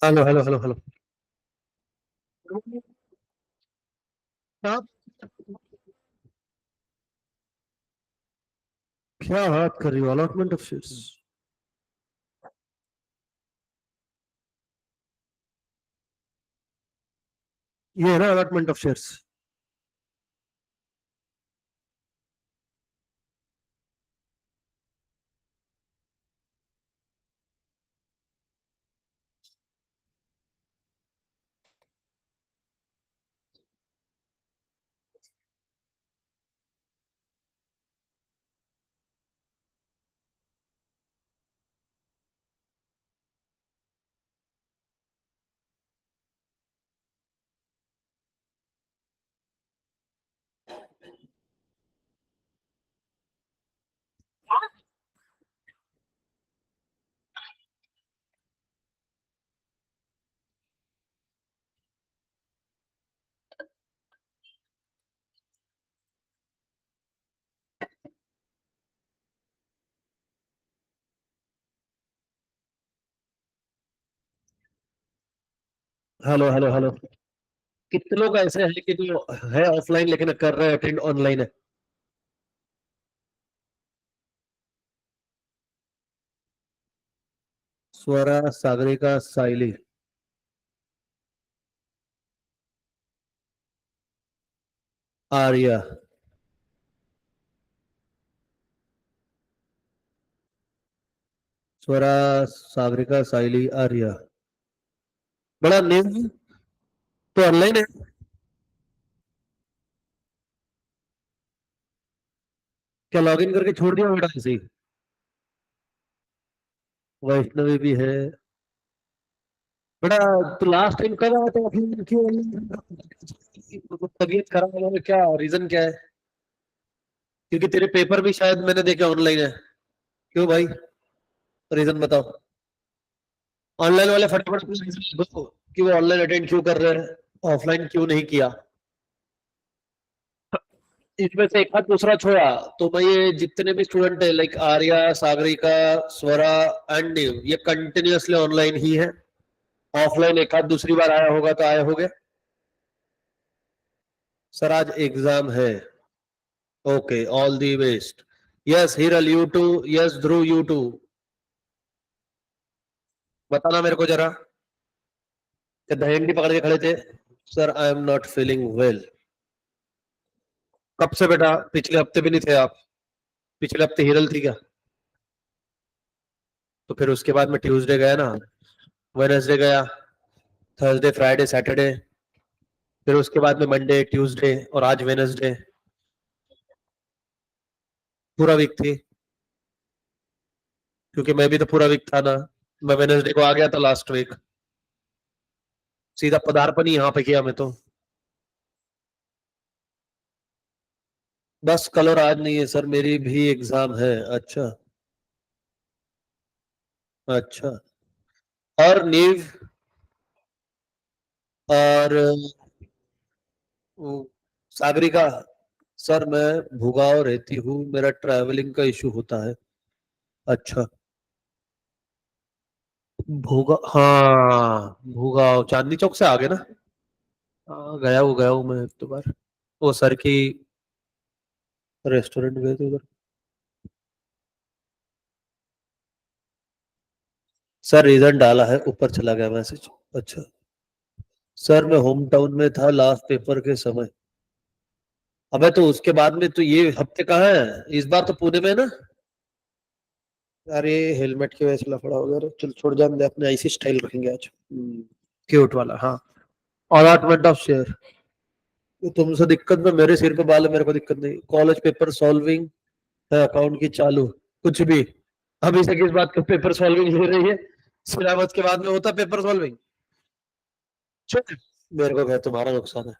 Hello hello hello hello. आप क्या बात कर रही हो? Allotment of shares? ये है ना allotment of shares? Hello hello hello. कितने लोग ऐसे हैं कि जो है ऑफलाइन लेकिन कर रहे हैं अटेंड ऑनलाइन है? स्वरा, सागरिका, साइली, आर्या। स्वरा, सागरिका, साइली, आर्या। बड़ा नेम तो ऑनलाइन है। क्या लॉगिन करके छोड़ दिया बेटा ऐसे ही? वैष्णवी भी है। बड़ा। तो लास्ट टाइम कब आया था ऑफलाइन? क्यों online? तबीयत खराब है क्या? रीजन क्या है? क्योंकि तेरे पेपर भी शायद मैंने देखे ऑनलाइन है। क्यों भाई? रीजन बताओ। ऑनलाइन वाले फटाफट अपना reason बताओ कि वो ऑनलाइन अटेंड क्यों कर रहे हैं, ऑफलाइन क्यों नहीं किया। इसमें से एक हाथ दूसरा छोड़ा तो मैं ये जितने भी स्टूडेंट है like Arya, Sagarika, Swara and निव, ये कंटिन्यूअसली ऑनलाइन ही है। ऑफलाइन एक हाथ दूसरी बार आया होगा तो आया होगा। सर आज एग्जाम है। Okay, all the best. Yes Hiral, you too. Yes Dhruv, you too. बताना मेरे को जरा कि दहेंडी पकड़ के खड़े थे। Sir I am not feeling well. कब से बेटा? पिछले हफ्ते भी नहीं थे आप? पिछले हफ्ते हिरल थी क्या? तो फिर उसके बाद में ट्यूसडे गया ना, वेडनेसडे गया, थर्सडे, फ्राइडे, सैटरडे, फिर उसके बाद में मंडे, ट्यूसडे और आज वेडनेसडे। पूरा वीक थी। क्योंकि मैं भी तो पूरा वीक था ना। मैं वेडनेसडे को आ गया था लास्ट वीक। सीधा पदार्पण ही यहाँ पे किया मैं तो। बस कल और आज नहीं है सर, मेरी भी एग्जाम है। अच्छा। अच्छा। और नीव और सागरिका। सर मैं भुगाव रहती हूँ, मेरा ट्रैवलिंग का इशू होता है। अच्छा। भूगा, हाँ भूगाव चांदनी चौक से आगे ना। हाँ गया हूँ मैं एक दो बार। वो सर की रेस्टोरेंट गए थे उधर। सर रीजन डाला है, ऊपर चला गया मैसेज। अच्छा। सर मैं होम टाउन में था लास्ट पेपर के समय। अबे तो उसके बाद में तो ये हफ्ते कहाँ है? इस बार तो पुणे में है ना। अरे हेलमेट की वजह से लफड़ा हो गया रे। चल छोड़, जान दे, अपने ऐसी स्टाइल रखेंगे आज। क्यूट वाला, हाँ। Allotment of share. तो तुमसे दिक्कत में मेरे सिर पे बाल है, मेरे को दिक्कत नहीं। कॉलेज पेपर सॉल्विंग है, अकाउंट की चालू। कुछ भी। अभी से किस बात का पेपर सॉल्विंग ले रही है? सिलेबस के बाद में होता पेपर सॉल्विंग। चल, मेरे को क्या, तुम्हारा नुकसान है।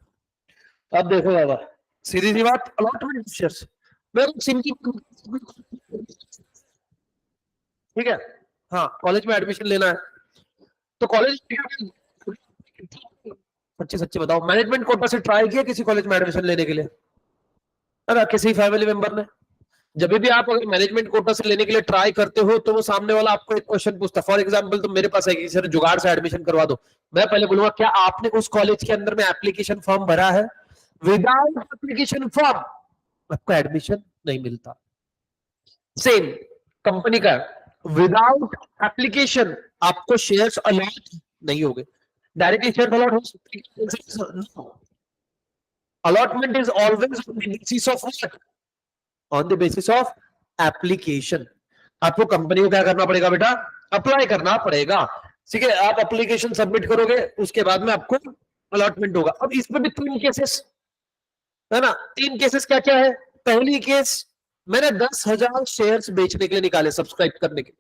अब देखो बाबा, सीधी सी बात, अलॉटमेंट ऑफ शेयर्स। मेरे सिंपल। ठीक है। हाँ, कॉलेज में एडमिशन लेना है तो कॉलेज। सच्ची सच्ची बताओ, मैनेजमेंट कोटा से ट्राई किया किसी कॉलेज में एडमिशन लेने के लिए? अगर किसी फैमिली मेंबर ने? जब भी आप अगर मैनेजमेंट कोटा से लेने के लिए ट्राई करते हो तो वो सामने वाला आपको एक क्वेश्चन पूछता है। फॉर एग्जांपल तो मेरे पास है कि सर जुगाड़ से एडमिशन करवा दो, मैं पहले बोलूंगा क्या आपने उस कॉलेज के अंदर में एप्लीकेशन फॉर्म भरा है? विदाउट एप्लीकेशन फॉर्म आपको एडमिशन नहीं मिलता। सेम कंपनी का, विदाउट एप्लीकेशन आपको शेयर्स अलॉट नहीं होंगे। डायरेक्टली शेयर अलॉट हो सकते, allotment is always on the basis of what? On the basis of application. आपको कंपनी को क्या करना पड़ेगा बेटा? अप्लाई करना पड़ेगा। ठीक है, आप एप्लीकेशन सबमिट करोगे, उसके बाद में आपको अलॉटमेंट होगा। अब इसमें भी तीन केसेस है ना। तीन केसेस क्या क्या है? पहली केस, मैंने 10,000 शेयर्स बेचने के लिए निकाले, सब्सक्राइब करने के,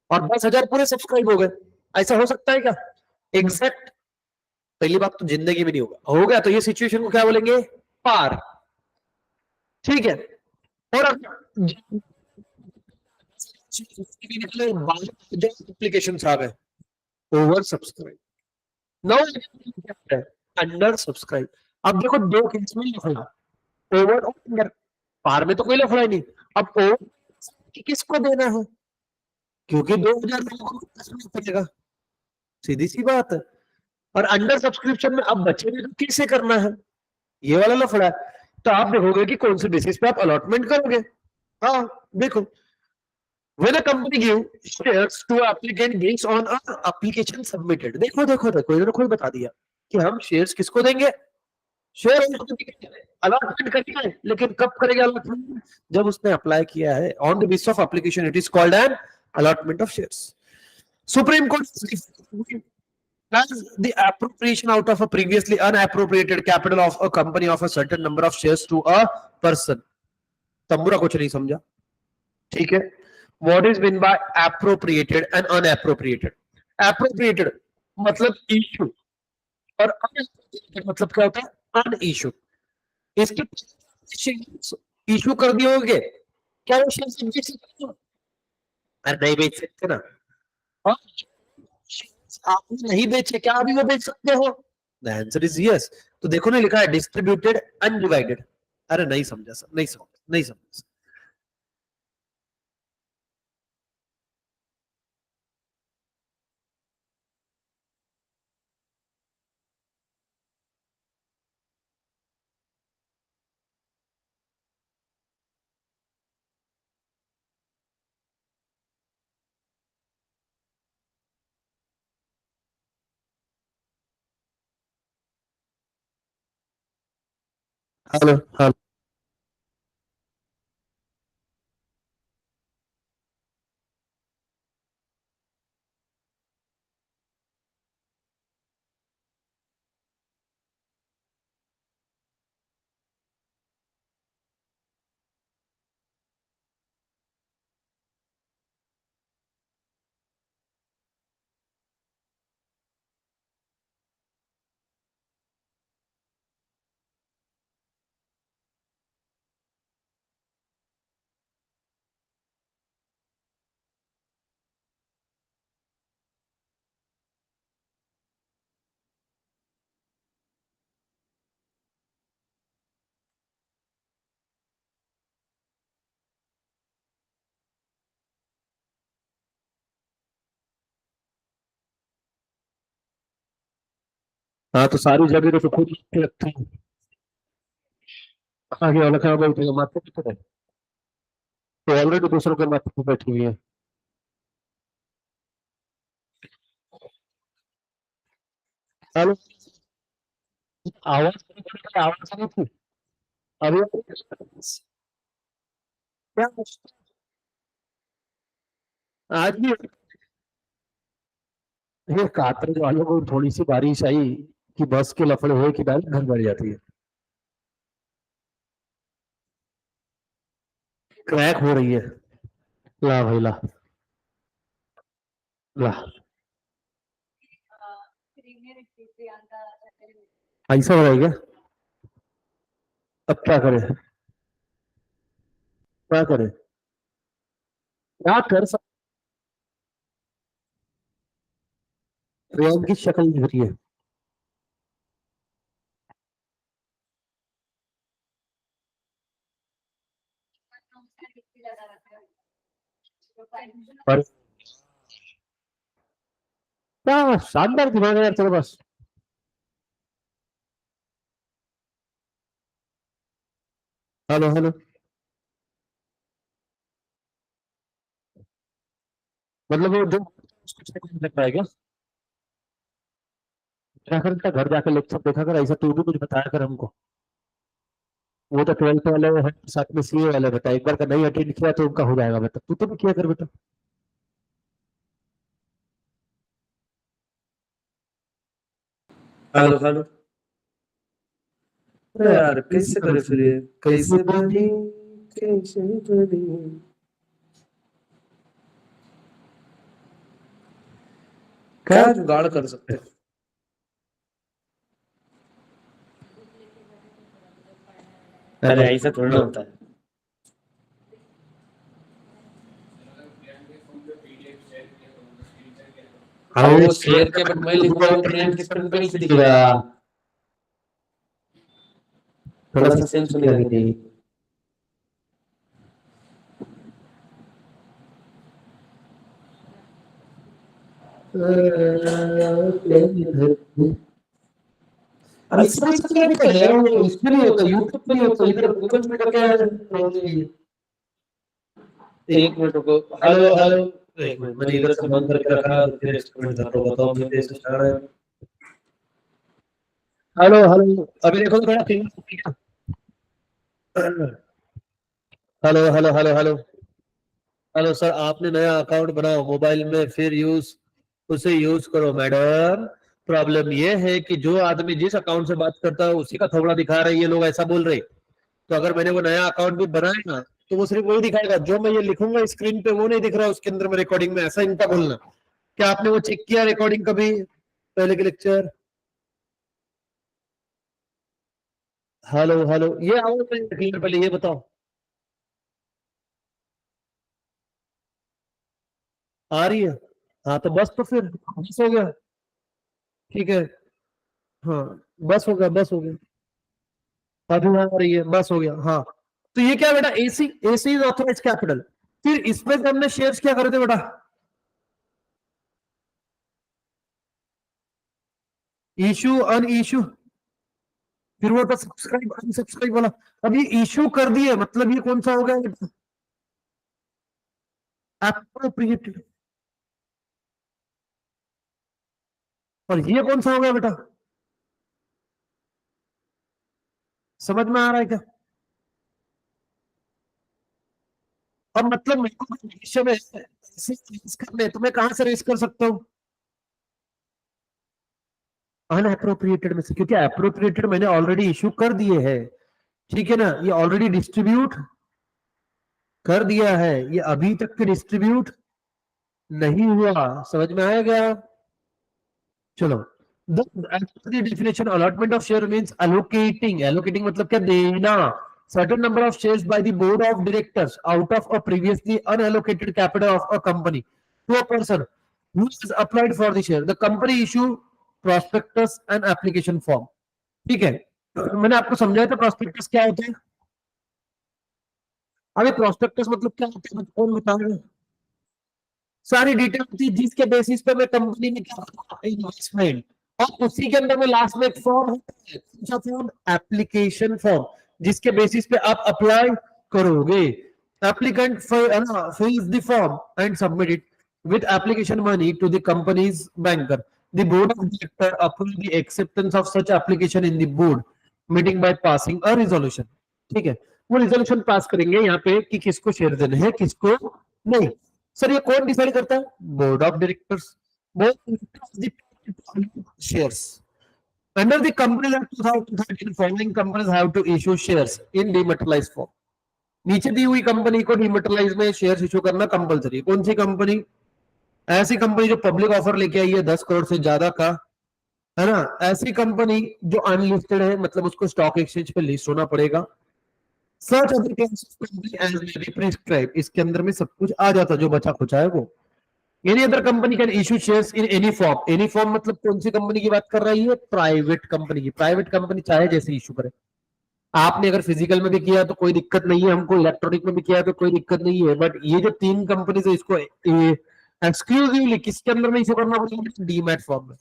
और 10,000 पूरे सब्सक्राइब हो गए। ऐसा हो सकता है क्या? एग्जैक्ट पहली बात तो जिंदगी में नहीं होगा। हो गया तो ये सिचुएशन को क्या बोलेंगे? पार। ठीक है, और एप्लीकेशन आ गए, over subscribe, no, under subscribe. अब देखो दो केस में लफड़ा, ओवर और अंडर। पार में तो कोई लफड़ा ही नहीं। अब ओवर किसको देना है? क्योंकि 2,000 लोगों को पड़ेगा, सीधी सी बात है। और अंडर सब्सक्रिप्शन में अब बच्चे भी तो कैसे करना है, ये वाला लफड़ा है। तो आप देखोगे कि कौन से बेसिस पे आप अलॉटमेंट करोगे। हाँ देखो, when a company give shares to applicant based on a application submitted, देखो देखो देखो इन्होंने खुद बता दिया कि हम शेयर्स किसको देंगे? शेयर अलॉटमेंट करेंगे, लेकिन कब करेंगे अलॉटमेंट? जब उसने अप्लाई किया है। On the basis of application it is called an allotment of shares. Supreme court as the appropriation out of a previously unappropriated capital of a company of a certain number of shares to a person। तंबूरा कुछ नहीं समझा, ठीक है। What is meant by appropriated and unappropriated? Appropriated मतलब issue, और unappropriated मतलब क्या होता है? अनइशू। इसके इशू कर दिए होंगे, क्या वो शेयर बेच सकते हो? अरे नहीं बेच सकते ना। और आपने नहीं बेचे, क्या अभी वो बेच सकते हो? The answer is yes. तो देखो ना लिखा है डिस्ट्रीब्यूटेड अनडिवाइडेड। अरे नहीं समझा सर, नहीं समझा, नहीं समझा। Hello hello. हाँ तो सारी जगह तो खुद रखते हैं। आगे वाला कहाँ बैठेगा? माथे पे तो है। तो ऑलरेडी दूसरों के माथे पे बैठी हुई है। हेलो, आवाज आवाज आ रही थी अभी। क्या आज भी ये कातरे वालों को थोड़ी सी बारिश आई कि बस के लफड़े हुए कि डायरेक्ट घर बढ़ जाती है। क्रैक हो रही है। ला भाई ला, ला। ऐसा हो रहा है क्या? अब क्या करें? क्या करें? क्या कर सकते? ट्रेन की शक्ल दिख रही है। पर क्या शानदार दिमाग है यार तेरे पास। Hello hello. मतलब वो जो लग रहा है क्या? जाकर इनका घर जाकर लेक्चर देखा कर, ऐसा तू भी कुछ बताया कर हमको। वो तो 12th वाले हैं, साथ में सीए वाले बेटा, एक बार का नहीं अटेंड किया तो उनका हो जाएगा बेटा, तू तो भी किया कर बेटा। हेलो। Hello hello. अरे अरे यार कैसे कैसे करे करे फिर फिर ये? ये, कैसे कैसे बनी? बनी, कैसे बनी। क्या क्या जुगाड़ कर सकते हैं। हेलो। अरे ऐसा थोड़ी ना होता है। हाँ अब वो वो शेयर शेयर के के बट मैं लिखूंगा लिखूंगा वो ट्रेन ट्रेंड के किस स्टैंड पे पे कैसे कैसे दिखेगा। दिखेगा? थोड़ा थोड़ा सा सा सेंस सेंस होने होने का का नहीं। नहीं। अब इस तरह से क्या निकल यार, वो इसमें नहीं होता, यूट्यूब पे नहीं होता, इधर गूगल में करके आया। एक मिनट रुको। Hello hello hello. हेलो। एक एक मिनट, मिनट मैंने मैंने इधर इधर से से बंद बंद करके करके रखा रखा है, है तो तो फिर फिर एक्सपेरिमेंट एक्सपेरिमेंट कर कर रहा रहा हूँ, हूँ। बताओ बताओ मुझे मुझे कैसे कैसे चल चल रहा रहा है। है। Hello hello. अभी देखो थोड़ा famous. Hello hello hello hello. Hello sir, आपने नया अकाउंट बनाओ मोबाइल में, फिर उसे यूज करो मैडम। प्रॉब्लम ये है कि जो आदमी जिस अकाउंट से बात करता है उसी का थोबड़ा दिखा रहे हैं ये लोग, ऐसा बोल रहे हैं। तो अगर मैंने वो नया अकाउंट भी बनाया ना, तो वो सिर्फ वही दिखाएगा जो मैं ये लिखूंगा स्क्रीन पे, वो नहीं दिख रहा उसके अंदर में रिकॉर्डिंग में, ऐसा इनका बोलना। क्या आपने वो चेक किया रिकॉर्डिंग कभी, पहले के लेक्चर? हेलो हेलो, ये आओ क्लियर, पहले ये बताओ। आ रही है? हाँ तो बस, तो फिर बस हो गया। ठीक है। हाँ, बस हो गया, बस हो गया। अभी आ रही है, बस हो गया। हाँ, तो ये क्या बेटा, AC, AC is authorise capital. फिर इसमें से हमने शेयर्स क्या करे थे बेटा? इशू, अन इशू, फिर वो था सब्सक्राइब, अनसब्सक्राइब वाला। अब ये इशू कर दिए, मतलब ये कौन सा हो गया? एप्रोप्रिएटेड। और ये कौन सा हो गया बेटा? समझ में आ रहा है क्या? अब मतलब मेरे को भविष्य में ऐसे रेस करने हैं, तो मैं कहां से रेस कर सकता हूँ? अनएप्रोप्रिएटेड में से, क्योंकि अप्रोप्रिएटेड मैंने ऑलरेडी इशू कर दिए हैं। ठीक है ना, ये ऑलरेडी डिस्ट्रीब्यूट कर दिया है, ये अभी तक के डिस्ट्रीब्यूट नहीं हुआ। समझ में आएगा? चलो। The definition allotment of share means allocating, allocating मतलब क्या, देना certain number of shares by the board of directors out of a previously unallocated capital of a company to a person who has applied for the share. The company issue prospectus and application form. ठीक है, मैंने आपको समझाया था prospectus क्या होता है। अभी prospectus मतलब क्या होता है, कौन बताएगा? सारी डिटेल थी जिसके बेसिस पे मैं कंपनी में क्या इन्वेस्टमेंट, और उसी के अंदर में लास्ट में एक फॉर्म है, कौन सा फॉर्म? एप्लीकेशन फॉर्म, जिसके बेसिस पे आप अप्लाई करोगे। Applicant fills the form and submit it with application money to the company's banker. The board of director approve the acceptance of such application in the board meeting by passing a resolution. ठीक है, वो resolution pass करेंगे यहाँ पे कि किसको share देने हैं, किसको नहीं। सर ये कौन डिसाइड करता है? Board of directors. Board shares under the company act 2013 following companies have to issue shares in dematerialized form. नीचे दी हुई कंपनी को डीमैटेरियलाइज में शेयर्स इशू करना कंपलसरी। कौन सी कंपनी? ऐसी कंपनी जो पब्लिक ऑफर लेके आई है 10 करोड़ से ज्यादा का, है ना, ऐसी कंपनी जो अनलिस्टेड है, मतलब उसको स्टॉक एक्सचेंज पे लिस्ट होना पड़ेगा। सर्च other class of company as may be prescribe, इसके अंदर में सब कुछ आ जाता जो बचा खुचा है वो। Any other company can issue shares in any form. Any form मतलब कौन सी कंपनी की बात कर रही है? प्राइवेट कंपनी की। प्राइवेट कंपनी चाहे जैसे इशू करे। आपने अगर फिजिकल में भी किया तो कोई दिक्कत नहीं है, हमको इलेक्ट्रॉनिक में भी किया तो कोई दिक्कत नहीं है, बट ये जो 3 कंपनीज है इसको एक्सक्लूसिवली किसके अंदर में इशू करना पड़ेगा? डीमैट फॉर्म में।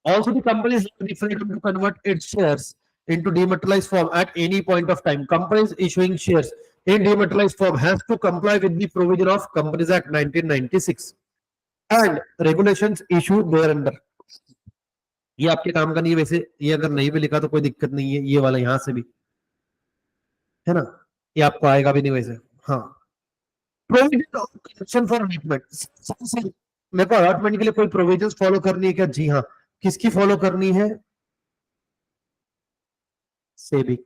Also, the company is not freedom to convert its shares into dematerialized form at any point of time. Companies issuing shares in dematerialized form has to comply with the provision of Companies Act 1996 and regulations issued thereunder. ये आपके काम का नहीं है वैसे, ये अगर नहीं भी लिखा तो कोई दिक्कत नहीं है, ये वाला यहां से भी है ना, ये आपको आएगा भी नहीं वैसे। हाँ, provision of correction for allotment, मेरे को अलॉटमेंट के लिए कोई प्रोविजंस फॉलो करनी है क्या? जी हाँ, किसकी फॉलो करनी है? सेबी।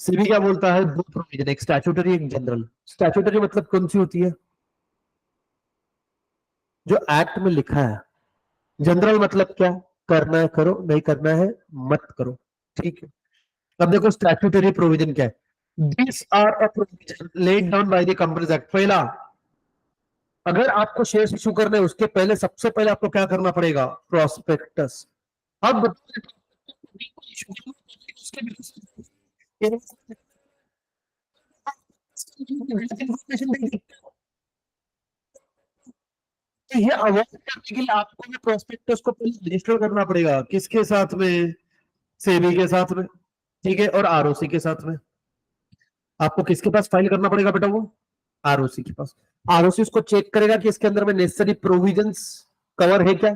सेबी क्या बोलता है? दो प्रोविजन, एक स्टैट्यूटरी एक जनरल। स्टैट्यूटरी मतलब कौन सी होती है? जो एक्ट में लिखा है। जनरल मतलब क्या? करना है करो, नहीं करना है मत करो, ठीक है। अब देखो स्टैट्यूटरी प्रोविजन क्या है? This are a provision laid down by the companies act. पहला, अगर आपको शेयर इशू करने उसके पहले सबसे पहले आपको क्या करना पड़ेगा? प्रोस्पेक्टस। अब तो ये अवॉइड करने के लिए आपको भी प्रोस्पेक्टस को पहले रजिस्टर करना पड़ेगा। किसके साथ में? सेबी के साथ में, ठीक है, और आरओसी के साथ में। आपको किसके पास फाइल करना पड़ेगा बेटा? वो आरओसी के पास। आरओसी उसको चेक करेगा कि इसके अंदर में नेसेसरी प्रोविजंस कवर है क्या,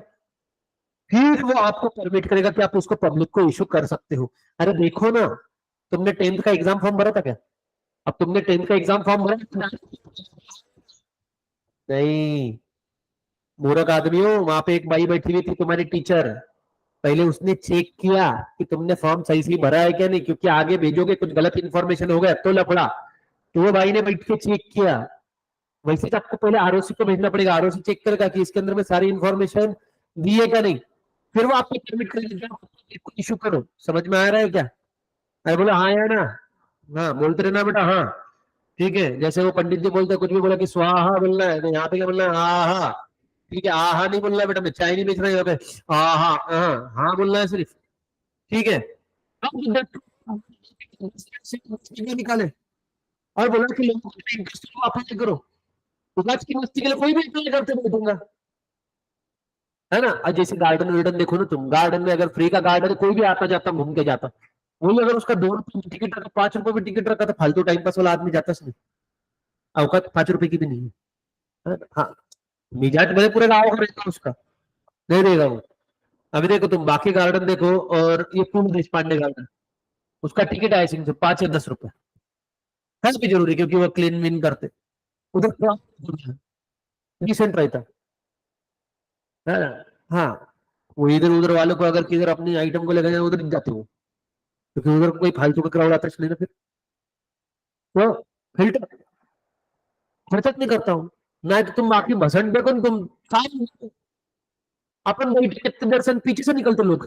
फिर वो आपको परमिट करेगा कि आप उसको पब्लिक को इशू कर सकते हो। अरे देखो ना, तुमने 10th का एग्जाम फॉर्म भरा था क्या? अब तुमने 10th का एग्जाम फॉर्म भरा नहीं? मूर्ख आदमी हो, वहां पे एक बाई बैठी हुई थी तुम्हारी टीचर, पहले उसने चेक किया कि तुमने फॉर्म सही से भरा है क्या नहीं, क्योंकि आगे भेजोगे कुछ गलत इन्फॉर्मेशन हो गया तो लफड़ा। तो वो भाई ने बैठ के चेक किया। वैसे तो आपको पहले आरओसी को भेजना पड़ेगा, आरओसी चेक करेगा कि इसके अंदर में सारी इन्फॉर्मेशन दी है क्या नहीं, फिर वो आपको परमिट करेगा इशू करो। समझ में आ रहा है क्या? अरे बोला हाँ या ना? हाँ बोलते रहना बेटा, हाँ ठीक है। जैसे वो पंडित जी बोलते हैं, कुछ भी बोला कि स्वाहा बोलना है, तो यहाँ पे क्या बोलना है? आहा। ठीक है, आहा नहीं बोलना है बेटा, मैं चाय नहीं बेच रहा है, आहा हाँ हाँ बोलना है सिर्फ, ठीक है। अब निकाले और बोला कि लोगों को इंटरेस्ट अप्लाई करो, तो आज की मस्ती के लिए कोई भी अप्लाई करते बैठूंगा, है ना। और जैसे गार्डन वार्डन देखो ना तुम, गार्डन में अगर फ्री का गार्डन कोई भी आता जाता घूम के जाता, वही अगर उसका 2 रुपए की टिकट रखा, 5 रुपए की टिकट रखा, तो फालतू टाइम पास वाला आदमी जाता नहीं। औकात 5 रुपए की भी नहीं है ना? हाँ, मिजाज मेरे पूरे गाँव का रहता उसका, नहीं देगा वो। अभी देखो तुम बाकी गार्डन देखो, और ये पूर्ण देश पांडे गार्डन, उसका टिकट है सिंह 5 या 10 रुपए, है भी जरूरी क्योंकि वो क्लीन विन करते। उधर डिसेंट रहता है ना? हाँ, वो इधर उधर वालों को अगर किधर अपनी आइटम को लेकर जाए उधर जाते हो, क्योंकि उधर कोई फालतू का क्राउड आता नहीं ना, फिर तो फिल्टर खर्चत नहीं करता हूँ। ना तो तुम बाकी भसन देखो ना तुम, सारे अपन बैठे कितने दर्शन पीछे से निकलते लोग,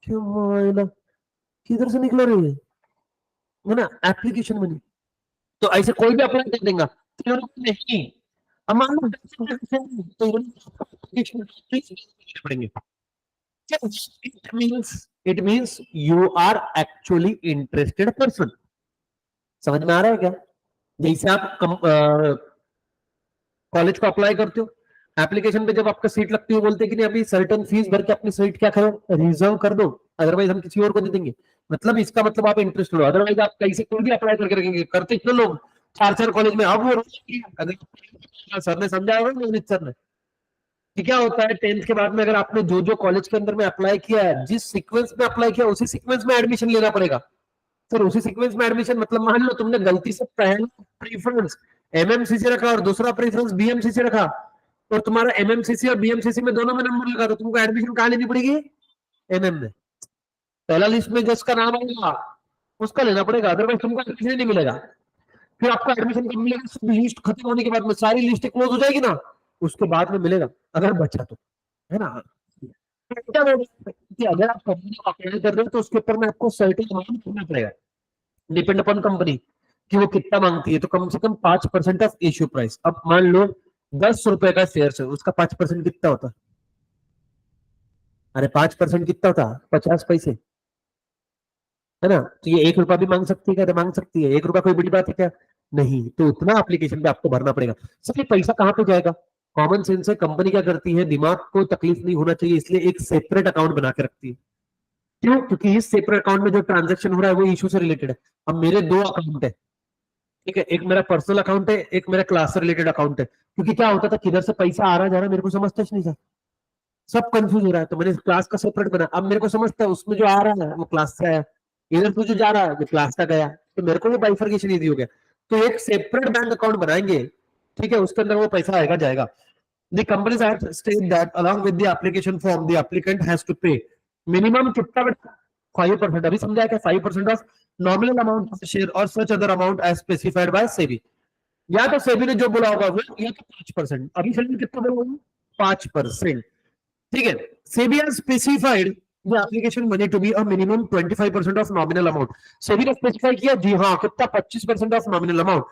क्यों मायना, किधर से निकल रही है ना, एप्लीकेशन में नहीं। तो ऐसे कोई भी अप्लाई कर देगा, तो ये लोग नहीं। अब मान लो 10 तो ये लोग application पड़ेंगे। It means you are actually interested person. समझ में आ रहा है क्या? जैसे आप कॉलेज को अप्लाई करते हो, एप्लीकेशन पे जब आपका सीट लगती है बोलते हैं कि नहीं अभी सर्टन फीस भर के अपनी सीट क्या करो, रिजर्व कर दो, अदरवाइज हम किसी और को दे देंगे। मतलब इसका मतलब आप इंटरेस्टेड हो, अदरवाइज आप कैसे कोई भी अप्लाई करके रखेंगे। करते क्यों लोग 4-4 कॉलेज में? अब वो अगर सर ने समझाया होगा ना, सर ने कि क्या होता है 10th के बाद में अगर आपने जो जो कॉलेज के अंदर में अप्लाई किया है, जिस सीक्वेंस में अप्लाई किया उसी सीक्वेंस में एडमिशन लेना पड़ेगा। फिर उसी सीक्वेंस में एडमिशन, मतलब मान लो तुमने गलती से पहला प्रीफरेंस एमएमसीसी रखा और दूसरा प्रीफरेंस बीएमसीसी रखा, और तुम्हारा एमएमसीसी और बीएमसीसी में दोनों में नंबर लगा, तो तुमको एडमिशन कहाँ लेनी पड़ेगी? एमएम में। पहला लिस्ट में जिसका नाम आएगा उसका लेना पड़ेगा, अदरवाइज तुमको एडमिशन नहीं मिलेगा। फिर आपको एडमिशन कब मिलेगा? सब लिस्ट खत्म होने के बाद में, सारी लिस्ट क्लोज हो जाएगी ना, उसके बाद में मिलेगा, अगर बचा तो, है ना। क्या बोल रहे हैं कि अगर आप कंपनी को अप्लाई कर रहे हो तो उसके ऊपर में आपको सर्टेन अमाउंट करना पड़ेगा, डिपेंड अपॉन कंपनी कि वो कितना मांगती है। तो कम से कम 5% ऑफ इश्यू प्राइस। अब मान लो 10 रुपए का शेयर है, उसका 5% कितना होता? अरे 5% कितना होता? 50 पैसे। है ना, तो ये 1 रुपया भी मांग सकती है क्या? तो मांग सकती है। 1 रुपया कोई बड़ी बात है क्या? नहीं। तो उतना एप्लीकेशन पे आपको भरना पड़ेगा। सर ये पैसा कहाँ पे जाएगा? कॉमन सेंस है, कंपनी क्या करती है, दिमाग को तकलीफ नहीं होना चाहिए इसलिए एक सेपरेट अकाउंट बना के रखती है। क्यों? क्योंकि इस सेपरेट अकाउंट में जो ट्रांजेक्शन हो रहा है वो इशू से रिलेटेड है। अब मेरे 2 अकाउंट है, ठीक है, एक मेरा पर्सनल अकाउंट है, एक मेरा क्लास से रिलेटेड अकाउंट है। क्योंकि क्या होता था, किधर से पैसा आ रहा जा रहा मेरे को समझता ही नहीं था, सब कंफ्यूज हो रहा है। तो मैंने क्लास का सेपरेट बना। अब मेरे को समझता है उसमें जो आ रहा है वो क्लास से आया, इधर से जो जा रहा है वो क्लास का गया, तो मेरे को वो बाइफर्केशन ईजी हो गया। तो एक सेपरेट बैंक अकाउंट बनाएंगे, ठीक है, उसके अंदर वो पैसा आएगा जाएगा। The Companies Act state that along with the application form, the applicant has to pay minimum कितना बेटा? 5%। अभी समझा क्या? 5% of nominal amount of share और such other amount as specified by SEBI. या तो सेबी ने जो बोला होगा वो, या तो 5%। अभी सेबी कितना बोला होगा? 5%। ठीक है। SEBI has specified the application money to be a minimum 25% of nominal amount. SEBI ने स्पेसिफाई किया जी हाँ, कितना? 25% of nominal amount.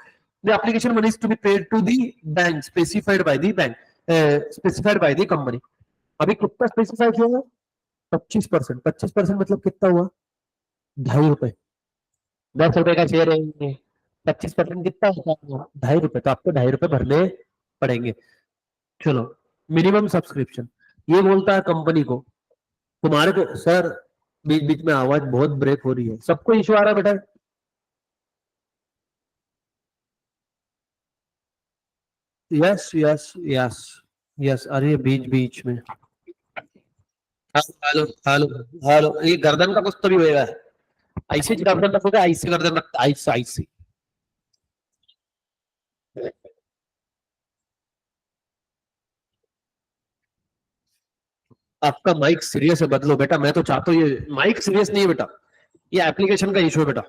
The application money is to be paid to the bank specified by the bank, specified by the company. अभी कितना specify किया हुआ? 25%। 25% मतलब कितना हुआ? 2.5 रुपए। 10 रुपए का शेयर है, 25% कितना होता है? 2.5 रुपए। तो आपको 2.5 रुपए भरने पड़ेंगे। चलो, मिनिमम सब्सक्रिप्शन। ये बोलता है कंपनी को, तुम्हारे को सर, बीच बीच में आवाज बहुत ब्रेक हो रही है, सबको इशू आ रहा है बेटा? Yes yes yes yes. अरे बीच बीच में, हेलो हेलो हेलो, ये गर्दन का कुछ तो भी होएगा। ऐसे गर्दन रखोगे, ऐसे गर्दन रख, ऐसे ऐसे। आपका माइक सीरियस है, बदलो बेटा। मैं तो चाहता हूँ, ये माइक सीरियस नहीं है बेटा, ये एप्लीकेशन का इशू है बेटा।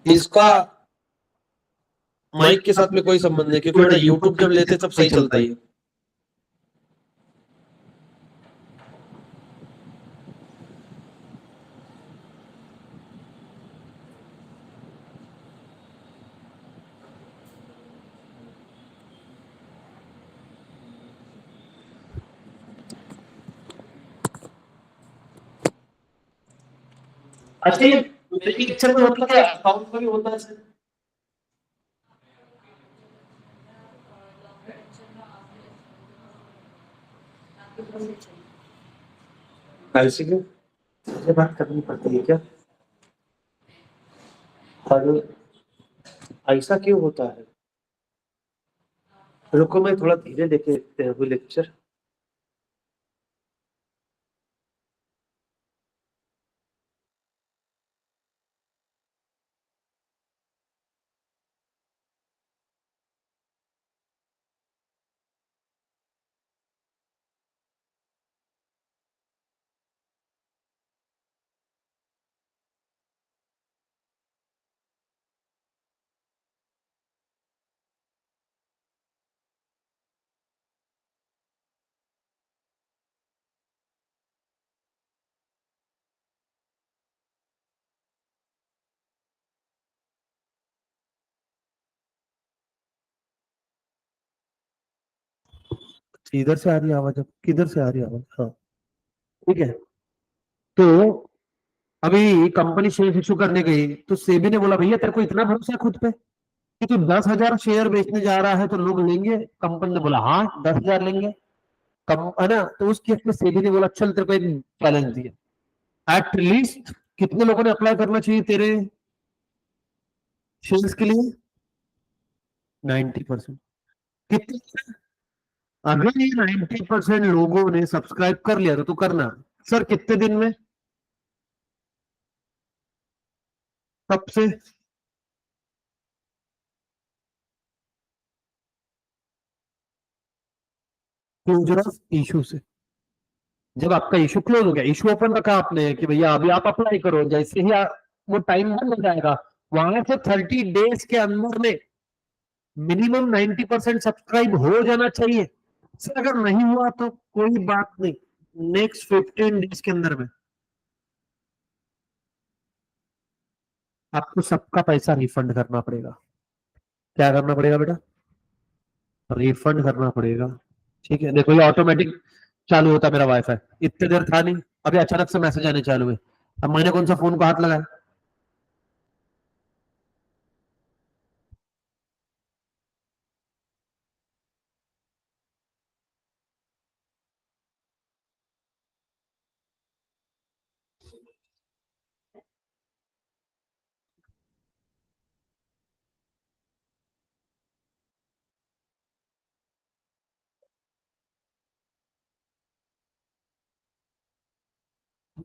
इसका माइक के साथ में कोई संबंध नहीं, क्योंकि बेटा यूट्यूब जब लेते तब सही चलता ही है। अच्छा, ये मेरी पिक्चर में मतलब क्या अकाउंट में भी होता है सर? ऐसे क्यों? मुझे बात करनी पड़ती है क्या? हेलो, ऐसा क्यों होता है? रुको, मैं थोड़ा धीरे देखे देखते हैं वो लेक्चर। इधर से आ रही है आवाज? अब किधर से आ रही है आवाज? हाँ, ठीक है। तो अभी कंपनी शेयर इशू करने गई, तो सेबी ने बोला भैया तेरे को इतना भरोसा है खुद पे कि तू 10,000 शेयर बेचने जा रहा है तो लोग लेंगे? कंपनी ने बोला हाँ 10,000 लेंगे। कम है ना? तो उस केस में सेबी ने बोला चल तेरे को एक चैलेंज दिया, एट लीस्ट कितने लोगों ने अप्लाई करना चाहिए तेरे शेयर्स के लिए? 90%। कितने? अगर ये 90% लोगों ने सब्सक्राइब कर लिया तो तू करना। सर कितने दिन में? कब से? क्लोजर ऑफ इशू से। जब आपका इशू क्लोज हो गया, इशू ओपन रखा आपने कि भैया अभी आप अप्लाई करो, जैसे ही वो टाइम बंद हो जाएगा, वहां से 30 डेज के अंदर में मिनिमम 90% सब्सक्राइब हो जाना चाहिए। सर अगर नहीं हुआ तो कोई बात नहीं, नेक्स्ट 15 डेज के अंदर में आपको सबका पैसा रिफंड करना पड़ेगा। क्या करना पड़ेगा बेटा? रिफंड करना पड़ेगा। ठीक है, देखो ये ऑटोमेटिक चालू होता मेरा वाईफाई, इतने देर था नहीं, अभी अचानक से मैसेज आने चालू हुए। अब मैंने कौन सा फोन को हाथ लगाया?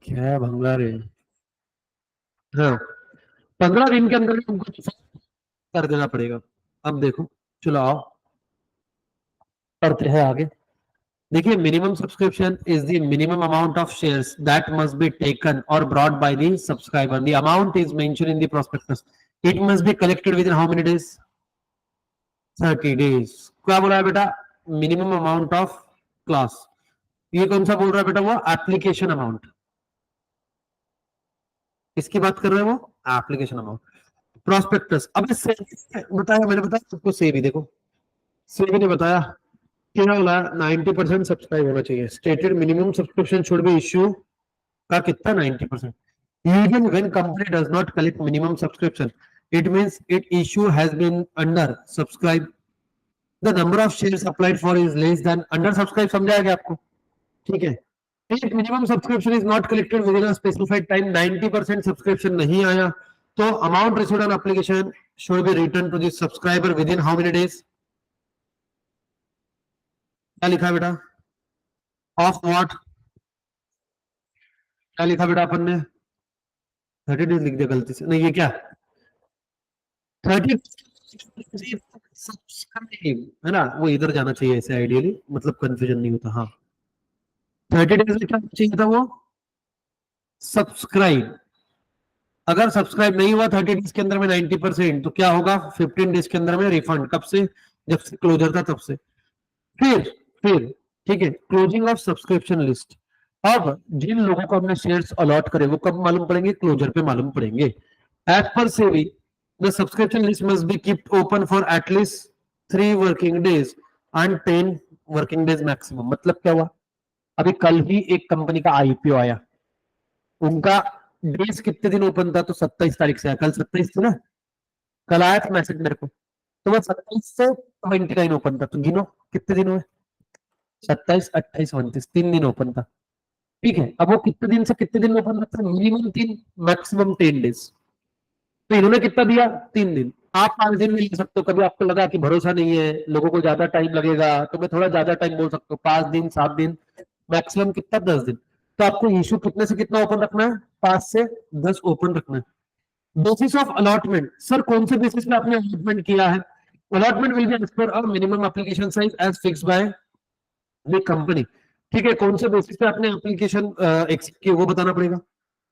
क्या भंगा रे। हाँ, 15 दिन के अंदर तुमको कर देना पड़ेगा। अब देखो, चलो आओ करते हैं आगे। देखिए, minimum subscription is the minimum amount of shares that must be taken or brought by the subscriber. The amount is mention in the prospectus. It must be collected within how many days? 30 days. क्या बोला है बेटा? Minimum amount of class. ये कौन सा बोल रहा है बेटा? वो एप्लीकेशन अमाउंट। किसकी बात कर रहे हैं वो? Application amount. प्रोस्पेक्टस। अब इससे बताया मैंने, बताया सबको सेव ही। देखो, सेव ने बताया क्या बोला? 90% सब्सक्राइब होना चाहिए। Stated minimum subscription should be issue का कितना? 90%। Even when company does not collect minimum subscription, it means its issue has been under subscribed. The number of shares applied for is less than under subscribe। समझ आएगा आपको? ठीक है। If minimum subscription is not collected within a specified time, 90% subscription नहीं आया, तो amount received on application should be returned to the subscriber within how many days? क्या लिखा है बेटा? Of what? क्या लिखा बेटा अपन ने? 30 डेज लिख दिया गलती से। नहीं, ये क्या? 30 सब्सक्राइब है ना, वो इधर जाना चाहिए ऐसे आइडियली, मतलब कंफ्यूजन नहीं होता। हाँ, 30 डेज में क्या चाहिए था? वो सब्सक्राइब। अगर सब्सक्राइब नहीं हुआ 30 डेज के अंदर में 90%, तो क्या होगा? 15 डेज के अंदर में रिफंड। कब से? जब से क्लोजर था तब से। फिर फिर ठीक है, क्लोजिंग ऑफ सब्सक्रिप्शन लिस्ट। अब जिन लोगों को हमने शेयर्स अलॉट करे वो कब मालूम पड़ेंगे? क्लोजर पे मालूम पड़ेंगे। As per SEBI the subscription list must be kept open for at least 3 working days and 10 working days maximum. मतलब क्या हुआ? अभी कल ही एक कंपनी का आईपीओ आया, उनका डेज कितने दिन ओपन था? तो 27 तारीख से आया। कल 27 थी ना, कल आया था मैसेज मेरे को। तो वो 27 से 29 ओपन था। तो गिनो कितने दिन हुए? 27, 28, 29, 3 दिन ओपन था। ठीक है, अब वो कितने दिन से कितने दिन ओपन रखता है? Minimum 3, maximum 10 days. तो इन्होंने कितना दिया? 3 दिन। आप 5 दिन में ले सकते हो। कभी आपको लगा कि भरोसा नहीं है, लोगों को ज्यादा टाइम लगेगा, तो मैं थोड़ा ज्यादा टाइम बोल सकता हूँ, 5 दिन, 7 दिन, मैक्सिमम कितना? 10 दिन। तो आपको इशू कितने से कितना ओपन रखना है? 5 से 10 ओपन रखना है। Basis of allotment. सर कौन से बेसिस पे आपने अलॉटमेंट किया है? Allotment will be as per a minimum application size as fixed by the company. ठीक है, कौन से बेसिस पे आपने एप्लीकेशन एक्सेप्ट किया वो बताना पड़ेगा।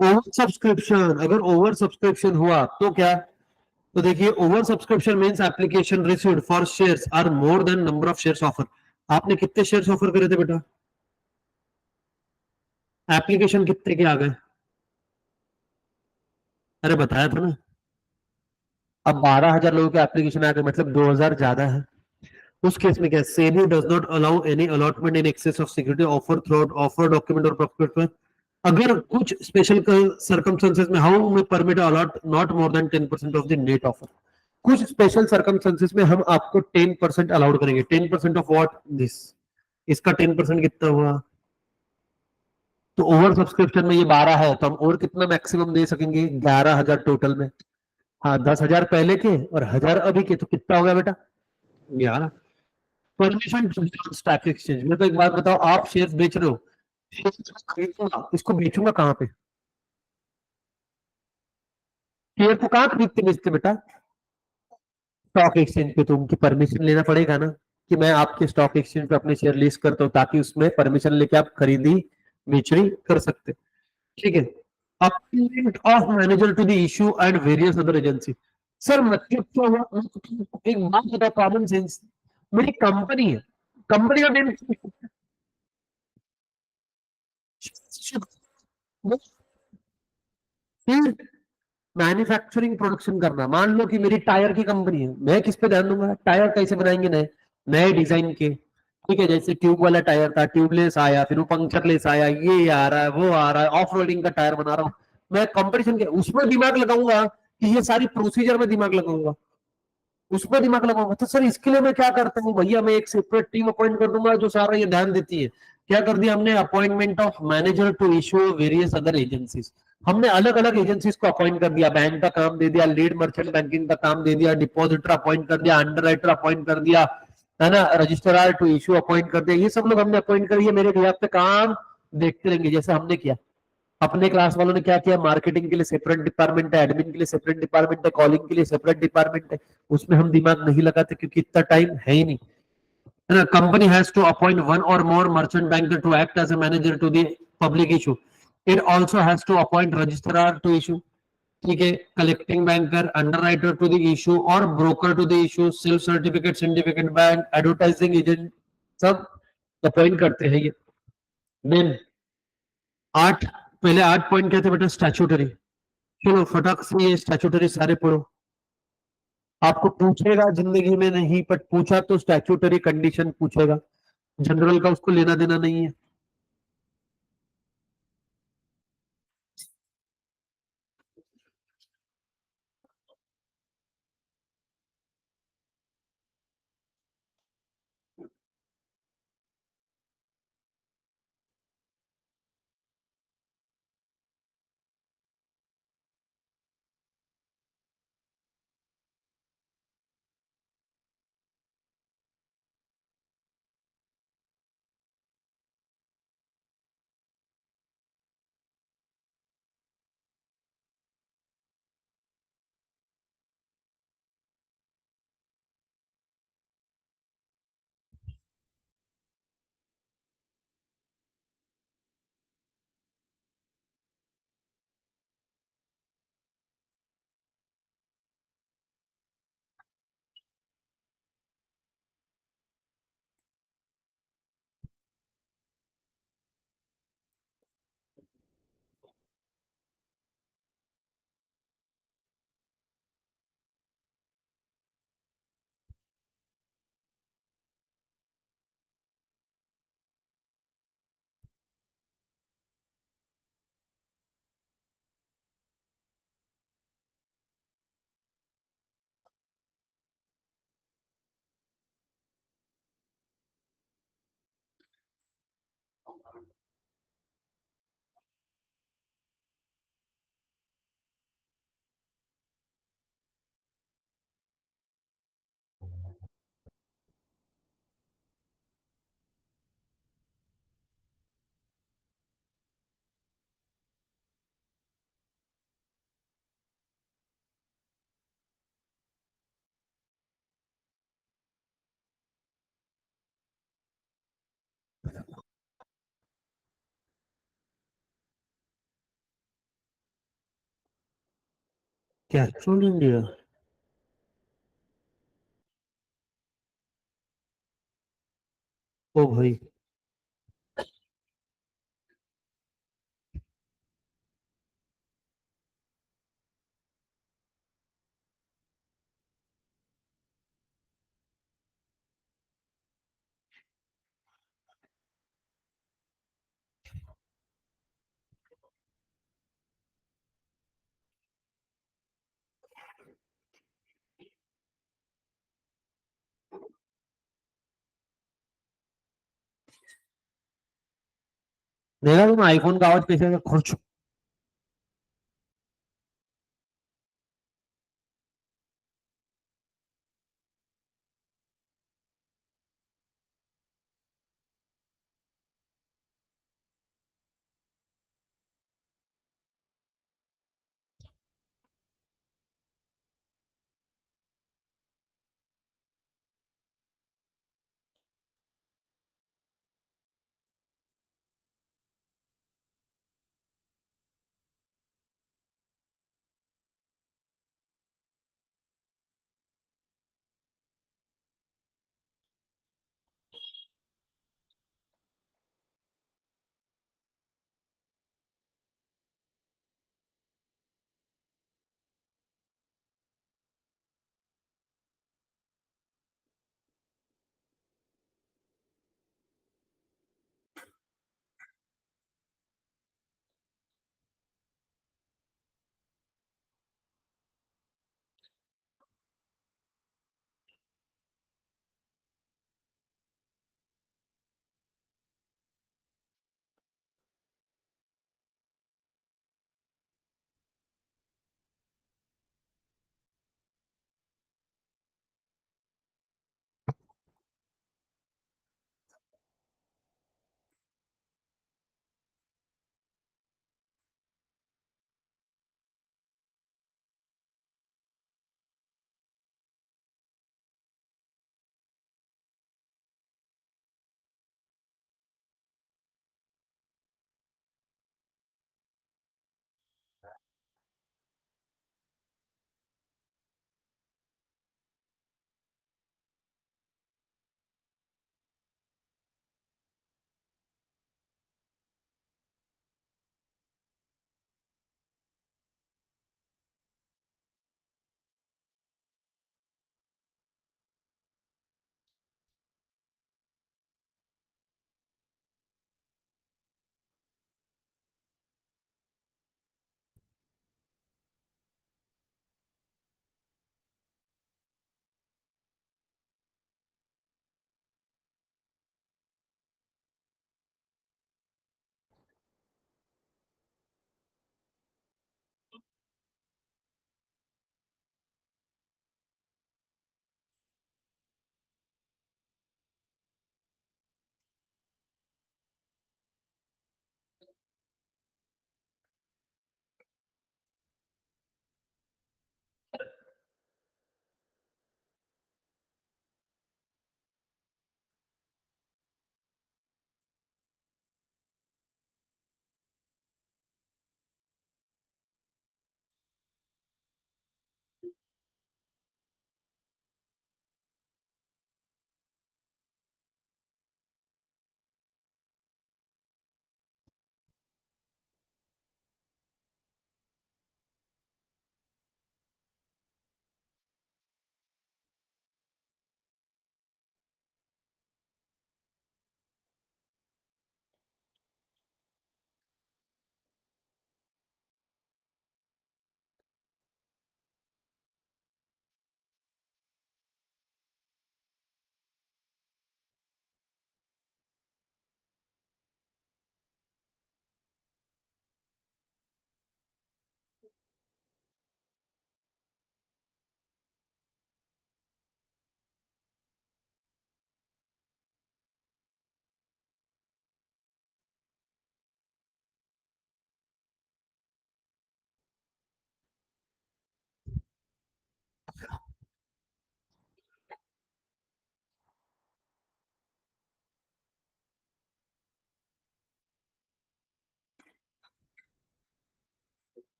Over subscription. अगर ओवर सब्सक्रिप्शन हुआ तो क्या? तो देखिए, over subscription means application received for shares are more than number of shares offer. आपने कितने शेयर्स ऑफर करे थे बेटा? एप्लीकेशन कितने के आ गए? अरे बताया था ना। अब 12,000 लोगों के एप्लीकेशन आ गए, मतलब 2,000 ज्यादा है। उस केस में क्या? SEBI does not allow any allotment in excess of security offer through offer document और प्रॉस्पेक्टस। अगर कुछ स्पेशल सर्कमस्टेंसेस में how may permit allot not more than 10% of the net offer. कुछ स्पेशल सर्कमस्टेंसेस में हम आपको 10% अलाउड करेंगे। 10% ऑफ व्हाट? दिस। इसका 10% कितना हुआ? तो ओवर सब्सक्रिप्शन में ये 12 है, तो हम और कितना मैक्सिमम दे सकेंगे? 11,000 टोटल में। हाँ, 10,000 पहले के और 1,000 अभी के, तो कितना हो गया बेटा? 11। Permission to stock exchange. मेरे को एक बात बताओ, आप शेयर्स बेच रहे हो, शेयर्स खरीदूंगा, इसको बेचूंगा कहाँ पे? शेयर को कहाँ खरीदते बेचते बेटा? स्टॉक एक्सचेंज पे। तो उनकी परमिशन लेना पड़ेगा ना, कि मैं आपके स्टॉक एक्सचेंज पे अपने शेयर लिस्ट करता हूँ, ताकि उसमें परमिशन लेके आप खरीदी बेचनी कर सकते। ठीक है। Appointment of manager to the issue and various other agency. Sir मतलब क्या हुआ? एक बात बता, कॉमन सेंस। मेरी कंपनी है, कंपनी का नेम मैन्युफैक्चरिंग प्रोडक्शन करना। मान लो कि मेरी टायर की कंपनी है, मैं किस पे ध्यान दूंगा? टायर कैसे बनाएंगे? नए नए डिजाइन के, ठीक है, जैसे ट्यूब वाला टायर था, ट्यूबलेस आया, फिर वो पंक्चरलेस आया, ये आ रहा है, वो आ रहा है, ऑफ रोडिंग का टायर बना रहा हूँ। मैं कंपटीशन के उसमें दिमाग लगाऊंगा कि ये सारी प्रोसीजर में दिमाग लगाऊंगा, उसमें दिमाग लगाऊंगा। तो सर इसके लिए मैं क्या करता हूँ भैया, मैं एक सेपरेट टीम अपॉइंट कर दूंगा जो सारा ये ध्यान देती है। क्या कर दिया हमने, appointment of manager to issue various other agencies. हमने अलग अलग एजेंसीज को अपॉइंट कर दिया, बैंक का काम दे दिया, लीड मर्चेंट बैंकिंग का काम दे दिया, डिपॉजिटर अपॉइंट कर दिया, अंडरराइटर अपॉइंट कर दिया, है ना, रजिस्ट्रार टू इशू अपॉइंट कर दिया। ये सब लोग हमने अपॉइंट कर, मेरे बिहाफ पे काम देखते रहेंगे जैसे हमने किया। अपने क्लास वालों ने क्या किया, मार्केटिंग के लिए सेपरेट डिपार्टमेंट है, एडमिन के लिए सेपरेट डिपार्टमेंट है, कॉलिंग के लिए सेपरेट डिपार्टमेंट है। उसमें हम दिमाग नहीं लगाते क्योंकि इतना टाइम है ही नहीं, है ना। Company has to appoint one or more merchant banker to act as a manager to the public issue. It also has to appoint registrar to issue, ठीक है, collecting banker, underwriter to the issue और broker to the issue, self certificate, syndicate bank, advertising agent, सब अपॉइंट करते हैं ये। Then आठ, पहले 8 पॉइंट क्या थे बेटा, स्टैट्यूटरी। चलो फटाक से ये स्टैट्यूटरी सारे पढ़ो। आपको पूछेगा जिंदगी में नहीं, बट पूछा तो स्टैट्यूटरी कंडीशन पूछेगा, जनरल का उसको लेना देना नहीं है। कैस्ट्रोल इंडिया, ओ भाई। देखा तुम आईफोन का आवाज कैसे खुर्च।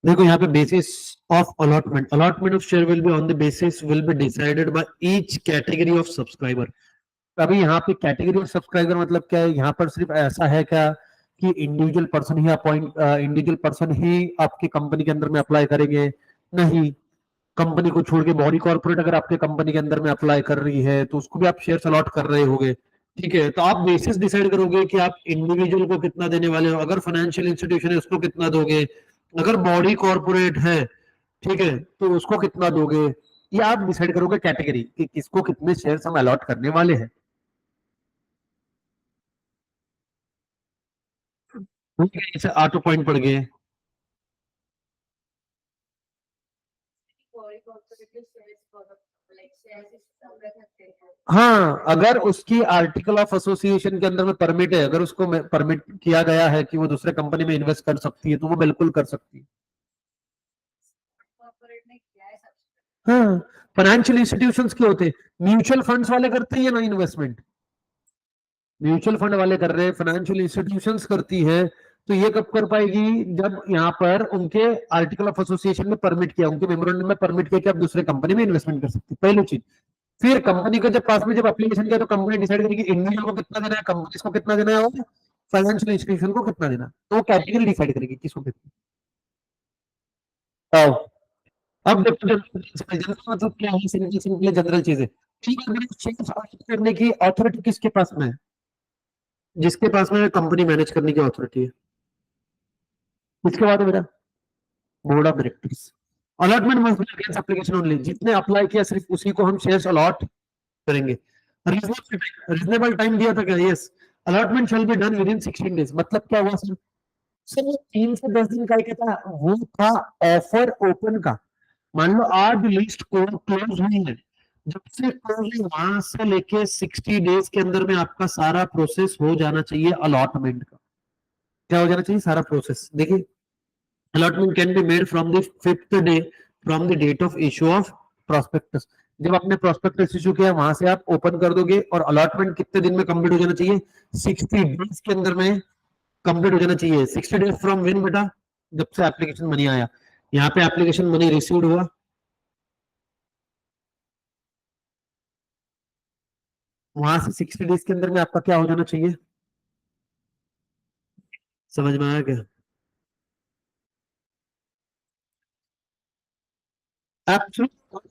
देखो यहाँ पे basis of allotment of share will be on the basis will be decided by each category of subscriber. अभी यहाँ पे कैटेगरी ऑफ सब्सक्राइबर मतलब क्या है, यहाँ पर सिर्फ ऐसा है क्या कि इंडिविजुअल पर्सन ही आपकी कंपनी के अंदर में अप्लाई करेंगे? नहीं, कंपनी को छोड़ के बॉडी कॉर्पोरेट अगर आपके कंपनी के अंदर में अप्लाई कर रही है तो उसको भी आप शेयर अलॉट कर रहे होगे, ठीक है। तो आप बेसिस डिसाइड करोगे कि आप इंडिविजुअल को कितना देने वाले हो, अगर फाइनेंशियल इंस्टीट्यूशन है उसको कितना दोगे, अगर बॉडी कॉर्पोरेट है, ठीक है, तो उसको कितना दोगे। ये आप डिसाइड करोगे कैटेगरी कि किसको कितने शेयर्स हम अलॉट करने वाले हैं। जैसे ऑटो पॉइंट पड़ गए। हाँ, अगर उसकी आर्टिकल ऑफ एसोसिएशन के अंदर में परमिट है, अगर उसको परमिट किया गया है कि वो दूसरे कंपनी में इन्वेस्ट कर सकती है तो वो बिल्कुल कर सकती है। हाँ, फाइनेंशियल इंस्टीट्यूशंस के होते, म्यूचुअल फंड्स वाले करते हैं ना इन्वेस्टमेंट, म्यूचुअल फंड वाले कर रहे हैं, फाइनेंशियल इंस्टीट्यूशंस करती है। तो ये कब कर पाएगी? जब यहाँ पर उनके आर्टिकल ऑफ एसोसिएशन में परमिट किया, उनके मेमोरेंडम में परमिट किया कि आप दूसरे कंपनी में इन्वेस्टमेंट कर सकते हैं, पहली चीज। फिर कंपनी को जब पास में जब एप्लीकेशन किया तो कंपनी डिसाइड करेगी इंडिविजुअल को कितना देना है, कंपनी को कितना देना है और फाइनेंशियल इंस्टीट्यूशन को कितना देना, तो वो कैटेगरी डिसाइड करेगी किसको कितना। आओ, अब देखो जनरल मतलब क्या है, सिंपल जनरल चीज है। करने की अथॉरिटी किसके पास में है? जिसके पास में कंपनी मैनेज करने की अथॉरिटी है। इसके बाद है मेरा board of directors. Allotment must be against application only, जितने अप्लाई किया सिर्फ उसी को हम शेयर्स अलॉट करेंगे। रीजनेबल टाइम दिया था क्या? Yes, allotment shall be done with in 16 days. मतलब क्या हुआ सर? सर वो 3 से 10 दिन का क्या था, वो था ऑफर ओपन का। मान लो आज लिस्ट क्लोज हुई है, जब से क्लोज हुई वहां से लेके 60 डेज के अंदर में आपका सारा प्रोसेस हो जाना चाहिए अलॉटमेंट का। क्या हो जाना चाहिए? सारा प्रोसेस। देखिए, allotment can be made from the 5th day from the date of issue of prospectus। जब आपने प्रोस्पेक्टस इशू किया वहां से आप ओपन कर दोगे, और अलॉटमेंट कितने दिन में कंप्लीट हो जाना चाहिए? 60 डेज के अंदर में कंप्लीट हो जाना चाहिए। 60 डेज फ्रॉम व्हेन बेटा? जब से एप्लीकेशन मनी आया। यहाँ पे एप्लीकेशन मनी रिसीव्ड हुआ, वहां से 60 डेज के अंदर में आपका क्या हो जाना चाहिए? समझ में आया क्या? एब्सोल्यूट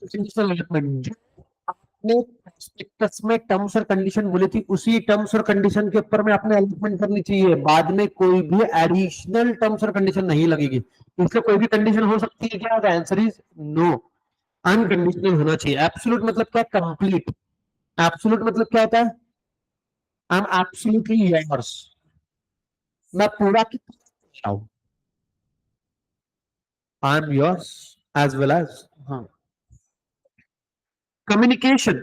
आपने प्रोस्पेक्टस में टर्म्स और कंडीशन बोली थी, उसी टर्म्स और कंडीशन के ऊपर में आपने अलॉटमेंट करनी चाहिए। बाद में कोई भी एडिशनल टर्म्स और कंडीशन नहीं लगेगी। इससे कोई भी कंडीशन हो सकती है क्या? आंसर इज नो, अनकंडीशनल होना चाहिए। एब्सोल्यूट मतलब क्या? कंप्लीट। एब्सोल्यूट मतलब क्या होता है? आई एम एब्सोल्युटली योर्स, मैं पूरा की हूं, I am yours as well as. हाँ, कम्युनिकेशन।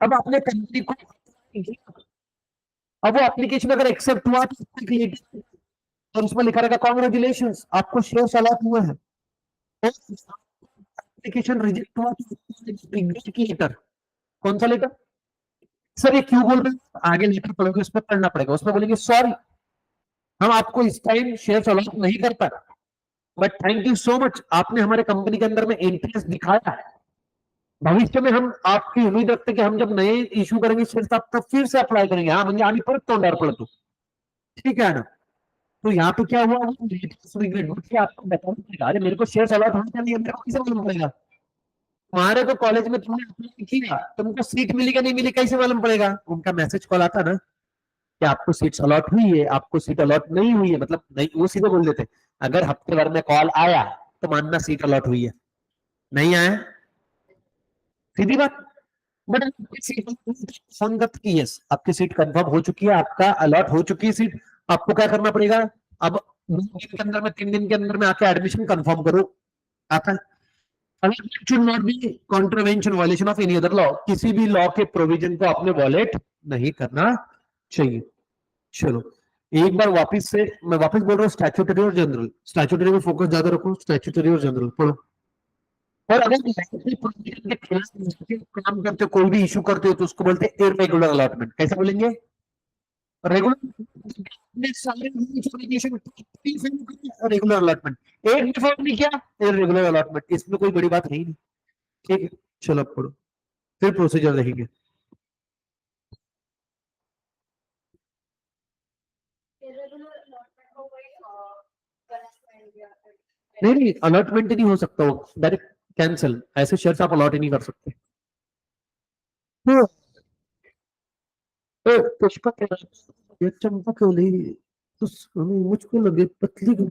अब आपने कंपनी को, अब वो एप्लीकेशन अगर एक्सेप्ट हुआ तो और उसमें लिखा रहेगा कॉन्ग्रेचुलेशन, आपको शेयर अलॉट हुए हैं। एप्लीकेशन रिजेक्ट हुआ तो रिग्रेट की लेटर। कौन सा लेटर? सर ये क्यों बोल रहे हैं? आगे लेटर पढ़ोगे उसमें पढ़ना पड़ेगा, उसमें बोलेंगे सॉरी हम आपको इस टाइम शेयर अलॉट नहीं कर पाए, but thank you so much, आपने हमारे कंपनी के अंदर में इंटरेस्ट दिखाया है। भविष्य में हम आपकी उम्मीद रखते हैं कि हम जब नए इशू करेंगे शेयर आप तब फिर से अप्लाई करेंगे। हाँ म्हणजे आम्ही परत तोंडावर पडतो, ठीक है ना? तो यहाँ पे क्या हुआ? आपको बताना पड़ेगा, अरे मेरे को शेयर अलॉट होने चाहिए, मेरे को कैसे मालूम पड़ेगा? तुम्हारे को कॉलेज में तुमने अप्लाई किया, तुमको सीट मिली क्या नहीं मिली कैसे मालूम पड़ेगा? उनका मैसेज कॉल आता ना कि आपको सीट अलॉट हुई है, आपको सीट अलॉट नहीं हुई है, मतलब नहीं, वो सीधे बोल देते। अगर हफ्ते भर में कॉल आया तो मानना सीट अलॉट हुई है, नहीं आया सीधी बात। बट फोन करते कि यस आपकी सीट कंफर्म हो चुकी है, आपका अलॉट हो चुकी है सीट, आपको क्या करना पड़ेगा? अब 2 दिन के अंदर में 3 दिन के अंदर में आके एडमिशन कंफर्म करो। आता है should not be contravention violation of any other law, किसी भी लॉ के प्रोविजन को आपने वॉलेट नहीं करना चाहिए। चलो एक बार वापस से मैं वापस बोल रहा हूँ, स्टैट्यूटरी और जनरल, स्टैट्यूटरी में फोकस ज्यादा रखो, स्टैट्यूटरी और जनरल पढ़ो। और अगर प्रोविजन के खिलाफ काम करते हो, कोई भी इशू करते हो, तो उसको बोलते हैं इरेगुलर अलॉटमेंट। कैसे बोलेंगे? रेगुलर सारे रेगुलर अलॉटमेंट, एक भी फॉर्म नहीं किया, इरेगुलर अलॉटमेंट, इसमें कोई बड़ी बात है ही नहीं। ठीक है, चलो अब पढ़ो, फिर प्रोसीजर देखेंगे। नहीं नहीं, अलॉटमेंट ही नहीं हो सकता, वो डायरेक्ट कैंसिल, ऐसे शेयर्स आप अलॉट ही नहीं कर सकते। हाँ, पुष्पा कह रहा है, ये चंपा क्यों नहीं, तो मुझको लगे पतली क्यों?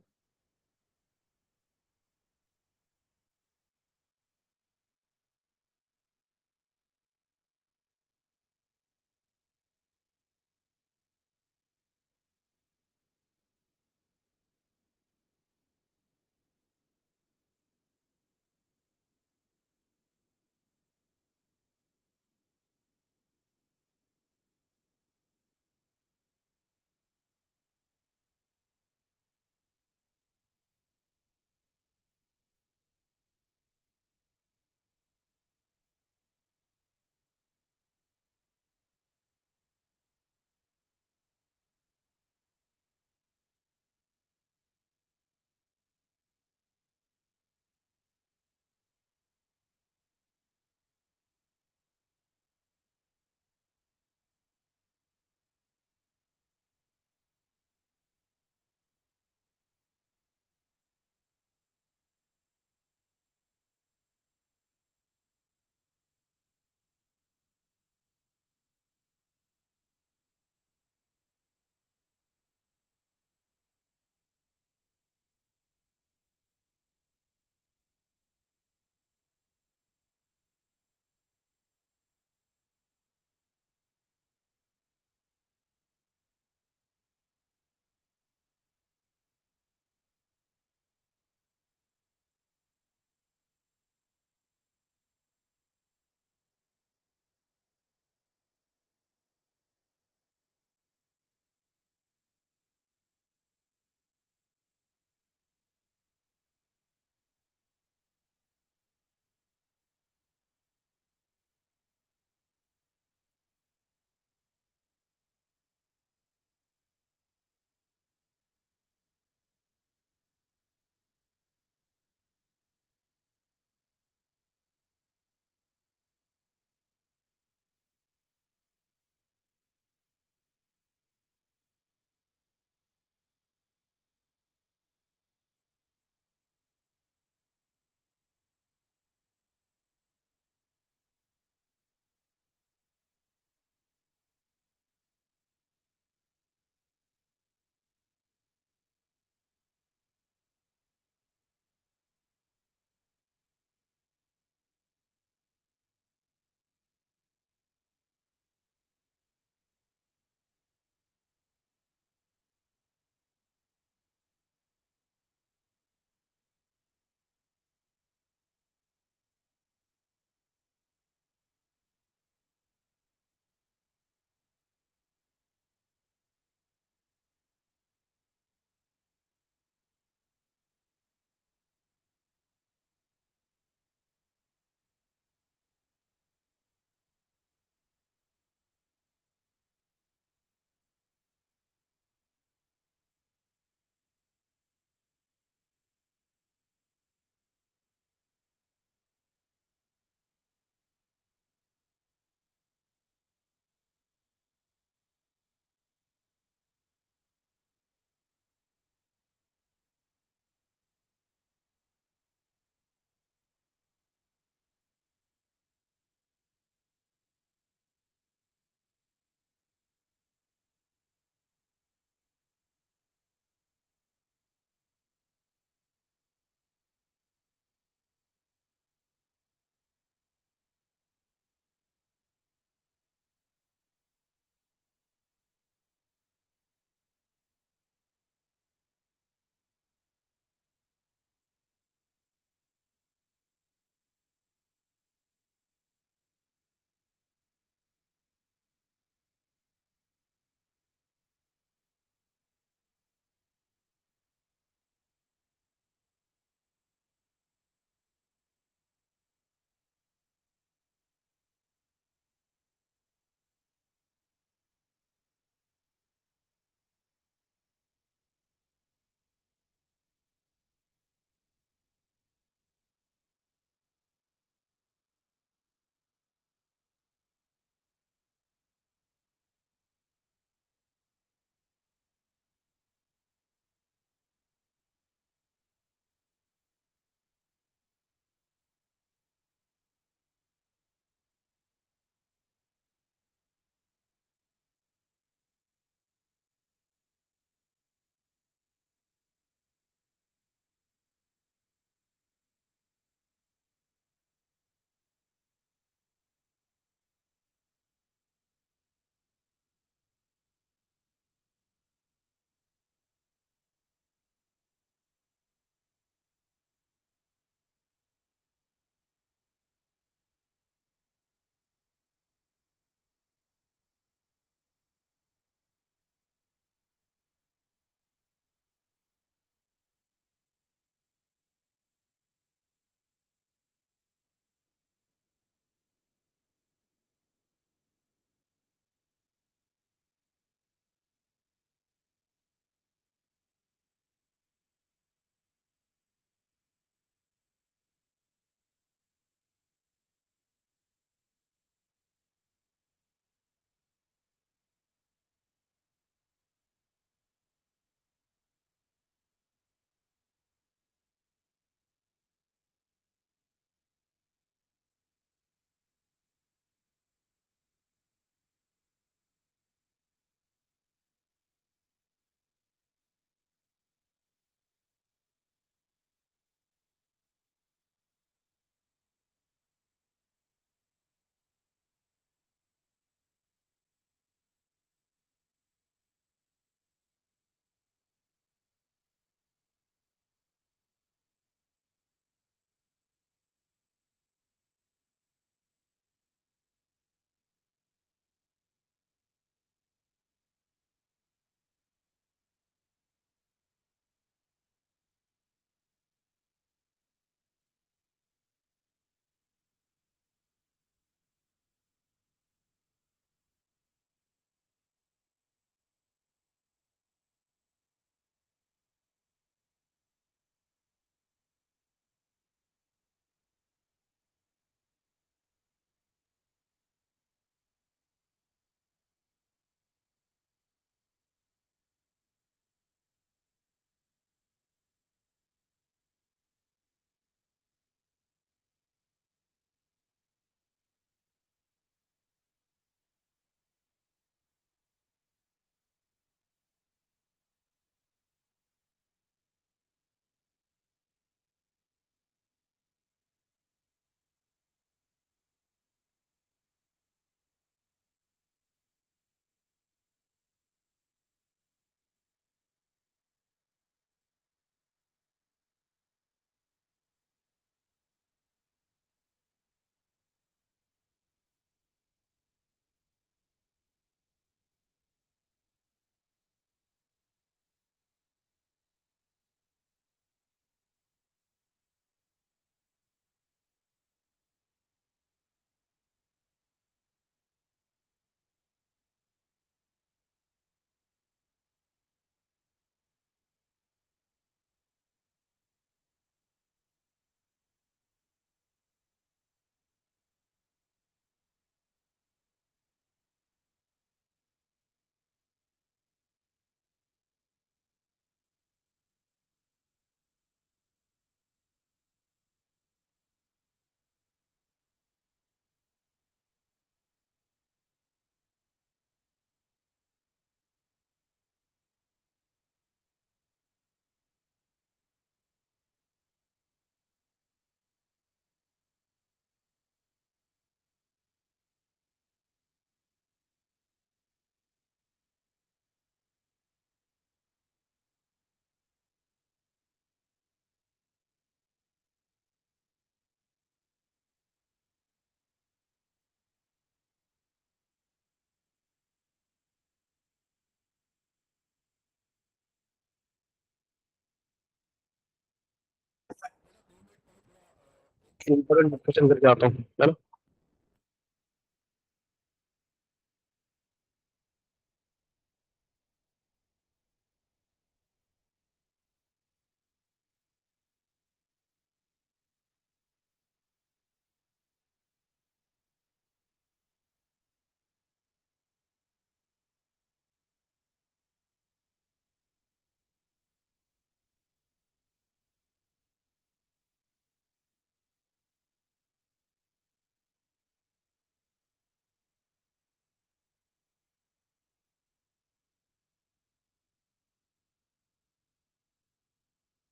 इंपॉर्टेंट डिस्कशन करके आता हूँ, है ना।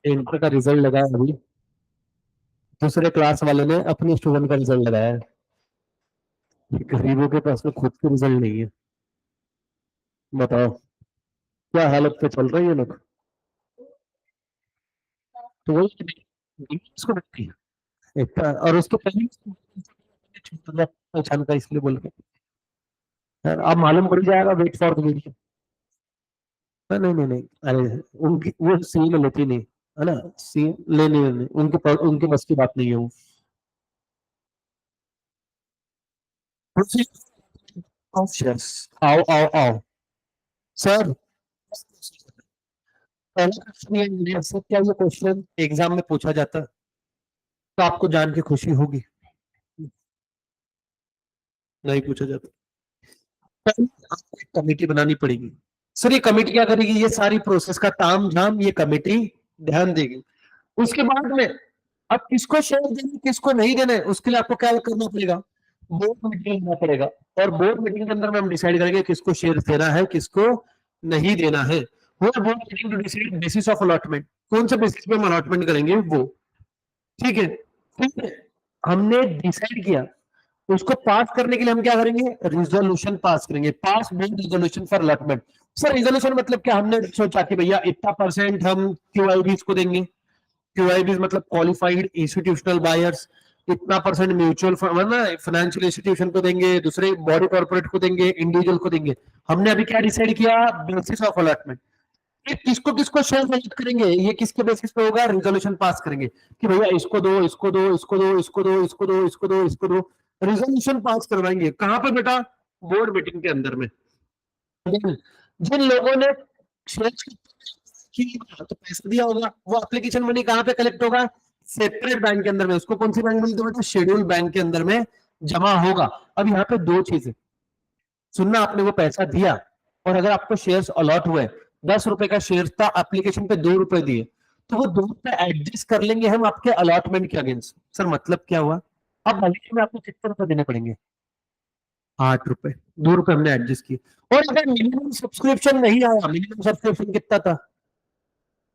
इंटर का रिजल्ट लगाया अभी, दूसरे क्लास वाले ने अपने स्टूडेंट का रिजल्ट लगाया है। गरीबों के पास में खुद का रिजल्ट नहीं है, बताओ क्या हालत पे चल रही है लोग। तो वही इसको रखती है और उसके पहले पहचान का इसलिए बोल रहे हैं। अब मालूम पड़ जाएगा, वेट फॉर द वीडियो। नहीं नहीं नहीं, अरे उनकी वो सीन लेती नहीं है ना, सीन लेने नहीं, उनके बस की बात नहीं है वो। शेयर्स, आओ आओ आओ सर। पहला क्वेश्चन ये इंडिया से, क्या ये क्वेश्चन एग्जाम में पूछा जाता तो आपको जान के खुशी होगी? नहीं पूछा जाता। पहले आपको एक कमेटी बनानी पड़ेगी। सर ये कमेटी क्या करेगी? ये सारी प्रोसेस का ताम झाम ये कमेटी ध्यान देगी। उसके बाद में अब किसको शेयर देना किसको नहीं देना है, उसके लिए आपको क्या करना पड़ेगा? बोर्ड मीटिंग लेना पड़ेगा। और बोर्ड मीटिंग के अंदर में हम डिसाइड करेंगे किसको शेयर देना है किसको नहीं देना है। वो board meeting to decide basis of allotment, कौन सा बेसिस पे हम अलॉटमेंट करेंगे वो। ठीक है, ठीक है। हमने डिसाइड किया, उसको पास करने के लिए हम क्या करेंगे? रिजोल्यूशन पास करेंगे, pass board resolution for allotment. Sir resolution मतलब क्या? हमने सोचा कि भैया इतना परसेंट हम क्यूआईबीज को देंगे, क्यूआईबीज मतलब क्वालिफाइड इंस्टीट्यूशनल बायर्स, इतना परसेंट म्यूचुअल फाइनेंशियल इंस्टीट्यूशन को देंगे, दूसरे बॉडी कॉर्पोरेट को देंगे, इंडिविजुअल को देंगे। हमने अभी क्या डिसाइड किया? Basis of allotment. किसको किसको शेयर अलॉट करेंगे ये किसके बेसिस पे होगा? रिजोल्यूशन पास करेंगे कि भैया इसको दो इसको दो इसको दो इसको दो इसको दो इसको दो इसको दो। रिजोल्यूशन पास करवाएंगे कहां पे बेटा? बोर्ड मीटिंग के अंदर में। जिन लोगों ने शेयर तो पैसा दिया होगा, वो एप्लीकेशन मनी कहां पे कलेक्ट होगा? सेपरेट बैंक के अंदर में। उसको कौन सी बैंक बोलते हैं? शेड्यूल बैंक के अंदर में जमा होगा। अब यहाँ पे दो चीजें सुनना, आपने वो पैसा दिया और अगर आपको शेयर्स अलॉट हुए, 10 रुपए का शेयर था, एप्लीकेशन पे 2 रुपए दिए, तो वो 2 रुपए एडजस्ट कर लेंगे हम आपके अलॉटमेंट के अगेंस्ट। सर मतलब क्या हुआ? अब भविष्य में आपको कितने रुपए देने पड़ेंगे? 8 रुपए। 2 रुपए हमने एडजस्ट किए। और अगर मिनिमम सब्सक्रिप्शन नहीं आया, मिनिमम सब्सक्रिप्शन कितना था?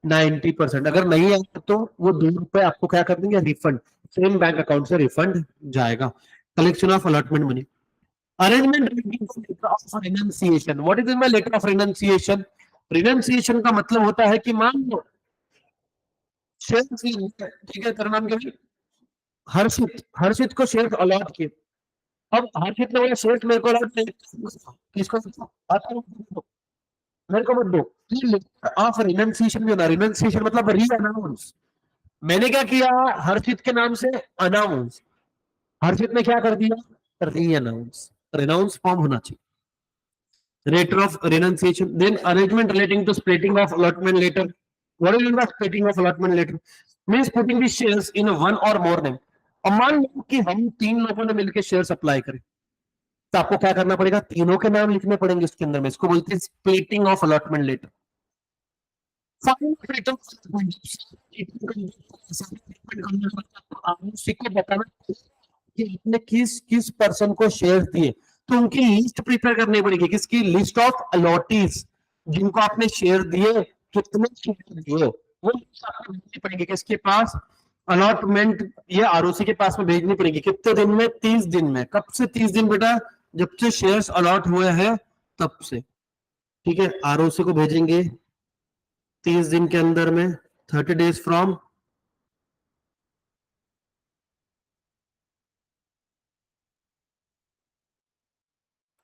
90%। अगर नहीं आया तो वो 2 रुपए आपको क्या कर देंगे? रिफंड, सेम बैंक अकाउंट से रिफंड जाएगा। Collection of allotment money. Arrangement letter of renunciation. What is my letter of renunciation? Renunciation का मतलब होता है कि मान लो शेयर, ठीक है, तेरा नाम क्या है? हर्षित। हर्षित को शेयर अलॉट किए। अब हर्षित ने बोला शेयर मेरे को अलॉट नहीं, किसको? मेरे को मत दो। ऑफ रिनंसिएशन भी होना, रिनंसिएशन मतलब री अनाउंस। मैंने क्या किया? हर्षित के नाम से अनाउंस, हर्षित ने क्या कर दिया? री अनाउंस। रिनाउंस फॉर्म होना चाहिए। Letter of renunciation, then arrangement relating to splitting of allotment letter. What is the splitting of allotment letter? Means putting the shares in a one or more name. अब मान लो कि हम 3 लोगों ने मिलकर share apply करें, तो आपको क्या करना पड़ेगा? तीनों के नाम लिखने पड़ेंगे उसके अंदर में। इसको बोलते हैं स्प्लिटिंग ऑफ अलॉटमेंट लेटर। को बताना कि आपने किस किस पर्सन को शेयर दिए, तो उनकी लिस्ट प्रिपेयर करनी पड़ेगी। किसकी? लिस्ट ऑफ अलॉटीज, जिनको आपने शेयर दिए, कितने शेयर दिए, वो लिस्ट आपको भेजनी पड़ेगी किसके पास? अलॉटमेंट ये आरओसी के पास में भेजनी पड़ेगी। कितने दिन में? 30 दिन में। कब से 30 दिन बेटा? जब से शेयर्स अलॉट हुए हैं तब से। ठीक है, आरओसी को भेजेंगे 30 दिन के अंदर में, 30 days from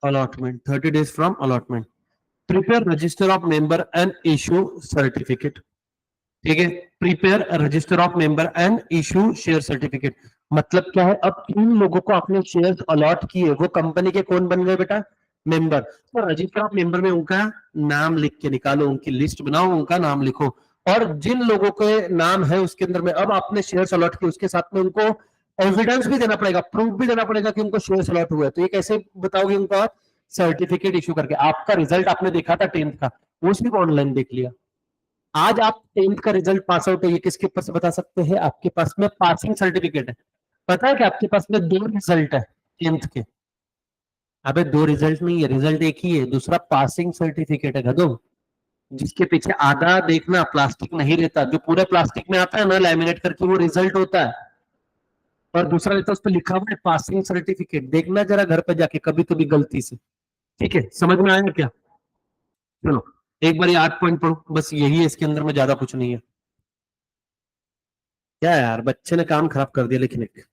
allotment, 30 days from allotment. Prepare register of member and issue certificate. ठीक है, prepare register of member and issue share certificate. मतलब क्या है? अब 3 लोगों को आपने शेयर्स अलॉट किए, वो कंपनी के कौन बन गए बेटा? मेंबर। तो रजिस्टर ऑफ मेंबर में उनका नाम लिख के निकालो, उनकी लिस्ट बनाओ, उनका नाम लिखो। और जिन लोगों के नाम है उसके अंदर में अब आपने शेयर्स अलॉट किए, उसके साथ में उनको एविडेंस भी देना पड़ेगा, प्रूफ भी देना पड़ेगा कि उनको शेयर्स अलॉट हुए। तो ये कैसे बताओगे उनको आप? सर्टिफिकेट इशू करके। आपका रिजल्ट आपने देखा था 10th का, वो सिर्फ ऑनलाइन देख लिया, आज आप 10th का रिजल्ट पास आउट है, ये किसके ऊपर से बता सकते हैं? आपके पास में पासिंग सर्टिफिकेट है। पता है कि आपके पास में 2 रिजल्ट है 10th के। अबे 2 रिजल्ट नहीं है, रिजल्ट एक ही है, दूसरा पासिंग सर्टिफिकेट है गधो। जिसके पीछे आधा देखना प्लास्टिक नहीं रहता, जो पूरे प्लास्टिक में आता है ना लैमिनेट करके, वो रिजल्ट होता है। और दूसरा रहता है, उस पर लिखा हुआ है पासिंग सर्टिफिकेट। देखना जरा घर पे जाके कभी कभी गलती से। ठीक है, समझ में आया क्या? चलो एक बार ये 8 पॉइंट पढ़ो, बस यही है इसके अंदर में, ज्यादा कुछ नहीं है। क्या यार, बच्चे ने काम खराब कर दिया लेकिन एक।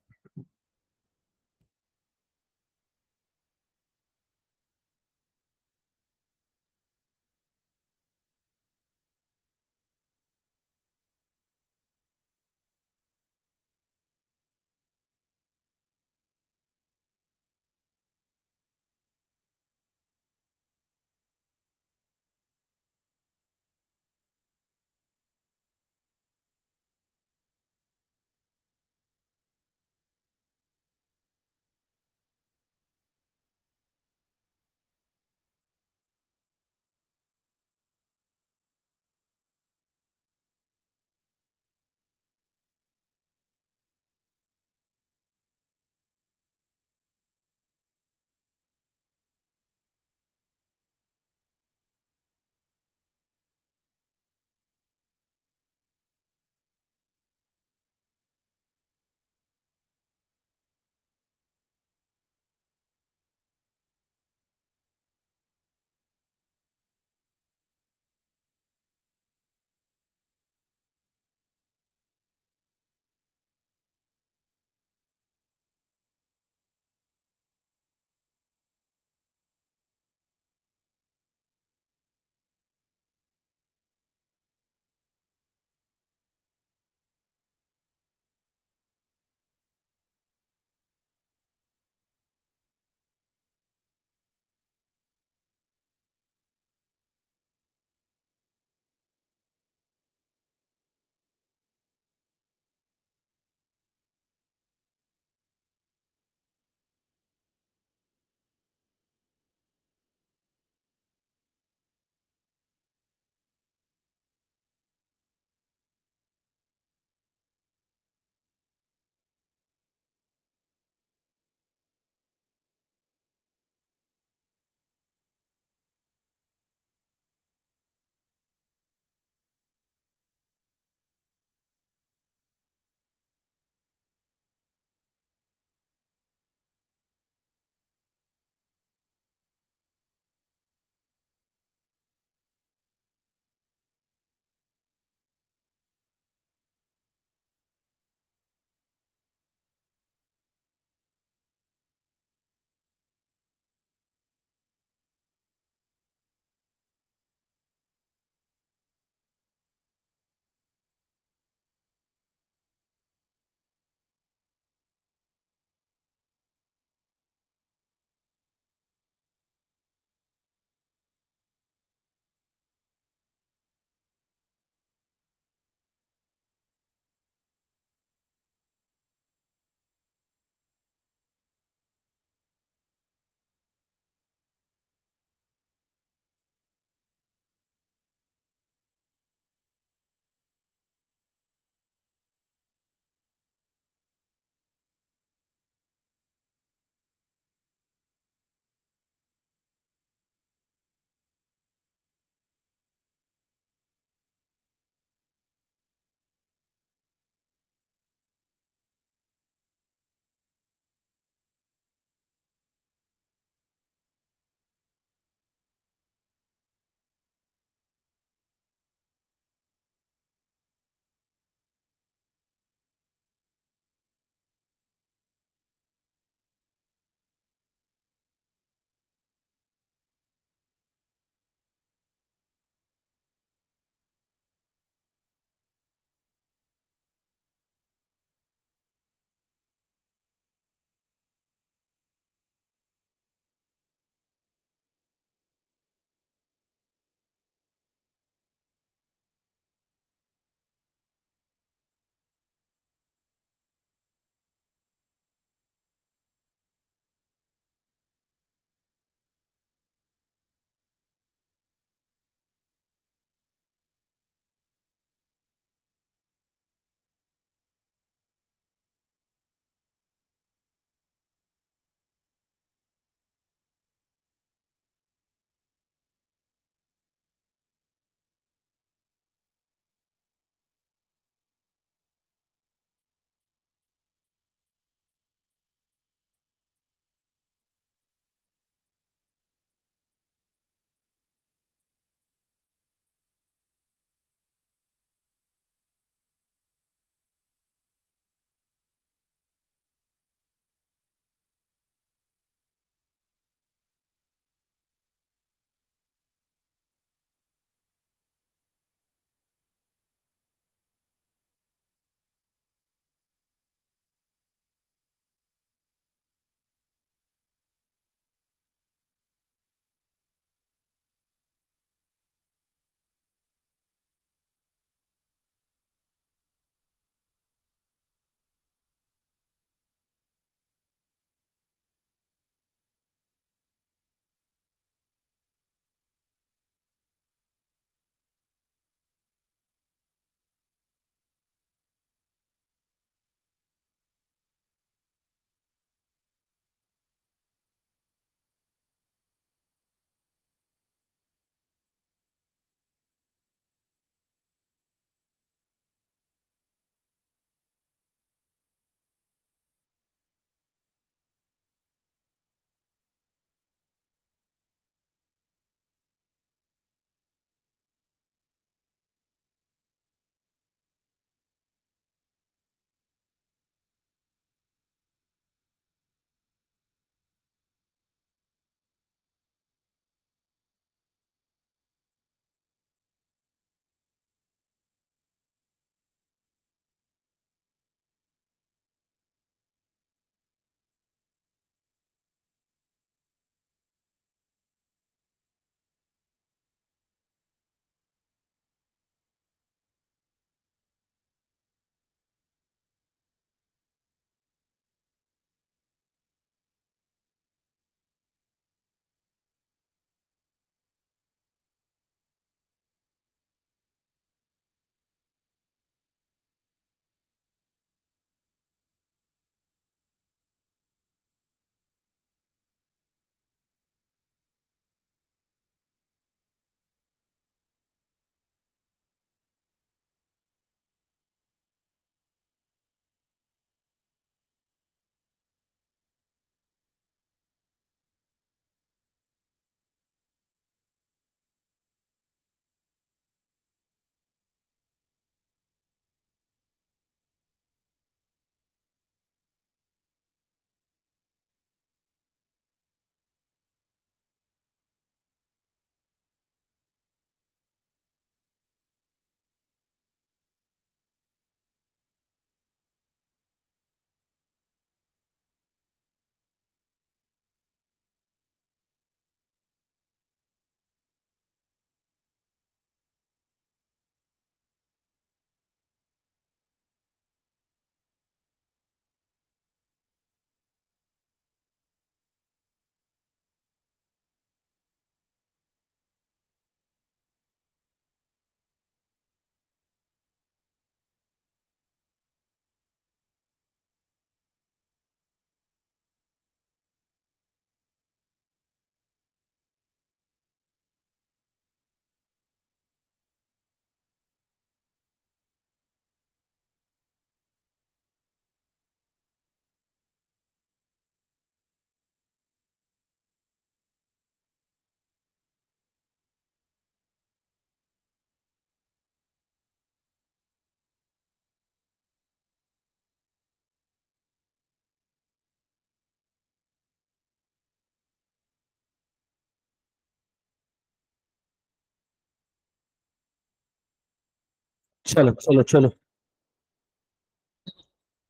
चलो चलो चलो,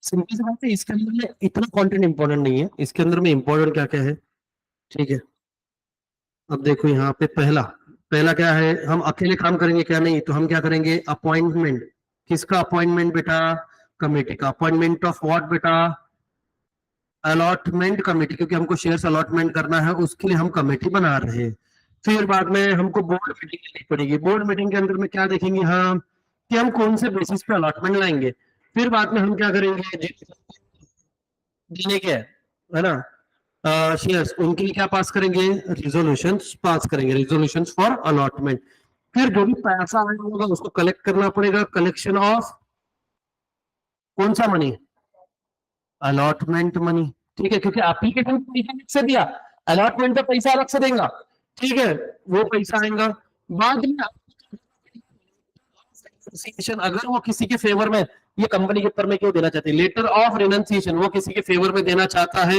सिंपल सी बात है, इसके अंदर में इतना कंटेंट इंपॉर्टेंट नहीं है, इसके अंदर में इंपॉर्टेंट क्या क्या है, ठीक है। अब देखो यहाँ पे पहला पहला क्या है, हम अकेले काम करेंगे क्या, नहीं, तो हम क्या करेंगे, अपॉइंटमेंट, किसका अपॉइंटमेंट बेटा, कमेटी का अपॉइंटमेंट ऑफ व्हाट बेटा, अलॉटमेंट कमेटी, क्योंकि हमको शेयर्स अलॉटमेंट करना है, उसके लिए हम कमेटी बना रहे हैं। फिर बाद में हमको बोर्ड मीटिंग लेनी पड़ेगी, बोर्ड मीटिंग के अंदर में क्या देखेंगे हम, कि हम कौन से बेसिस पे अलॉटमेंट लाएंगे। फिर बाद में हम क्या करेंगे, देने के है ना, शेयर्स, उनके लिए क्या पास करेंगे, रिजोल्यूशंस पास करेंगे, रिजोल्यूशंस फॉर अलॉटमेंट। फिर जो भी पैसा आया होगा उसको कलेक्ट करना पड़ेगा, कलेक्शन ऑफ कौन सा मनी, अलॉटमेंट मनी, ठीक है, क्योंकि एप्लीकेशन पैसा अलग से दिया, अलॉटमेंट का पैसा अलग से देगा, ठीक है, वो पैसा आएगा। बाद में अगर वो किसी के फेवर में, ये कंपनी के ऊपर में क्यों देना चाहती है, लेटर ऑफ रिनंसिएशन, वो किसी के फेवर में देना चाहता है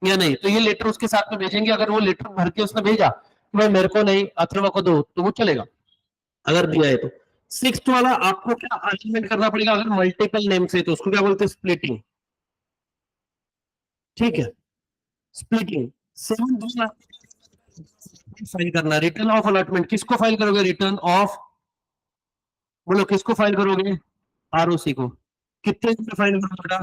या नहीं, तो ये लेटर उसके साथ में भेजेंगे। अगर वो लेटर भर के उसने भेजा, मैं मेरे को नहीं अथर्व को दो, तो वो चलेगा, अगर दिया है तो। सिक्स्थ वाला आपको क्या अरेंजमेंट करना पड़ेगा, अगर मल्टीपल नेम से, तो उसको क्या बोलते हैं, स्प्लिटिंग, ठीक है, स्प्लिटिंग। सेवन फाइल करना, रिटर्न ऑफ अलॉटमेंट, किसको फाइल करोगे, रिटर्न ऑफ, बोलो किसको फाइल करोगे, आरओसी को, कितने दिन में फाइल करोगे बेटा,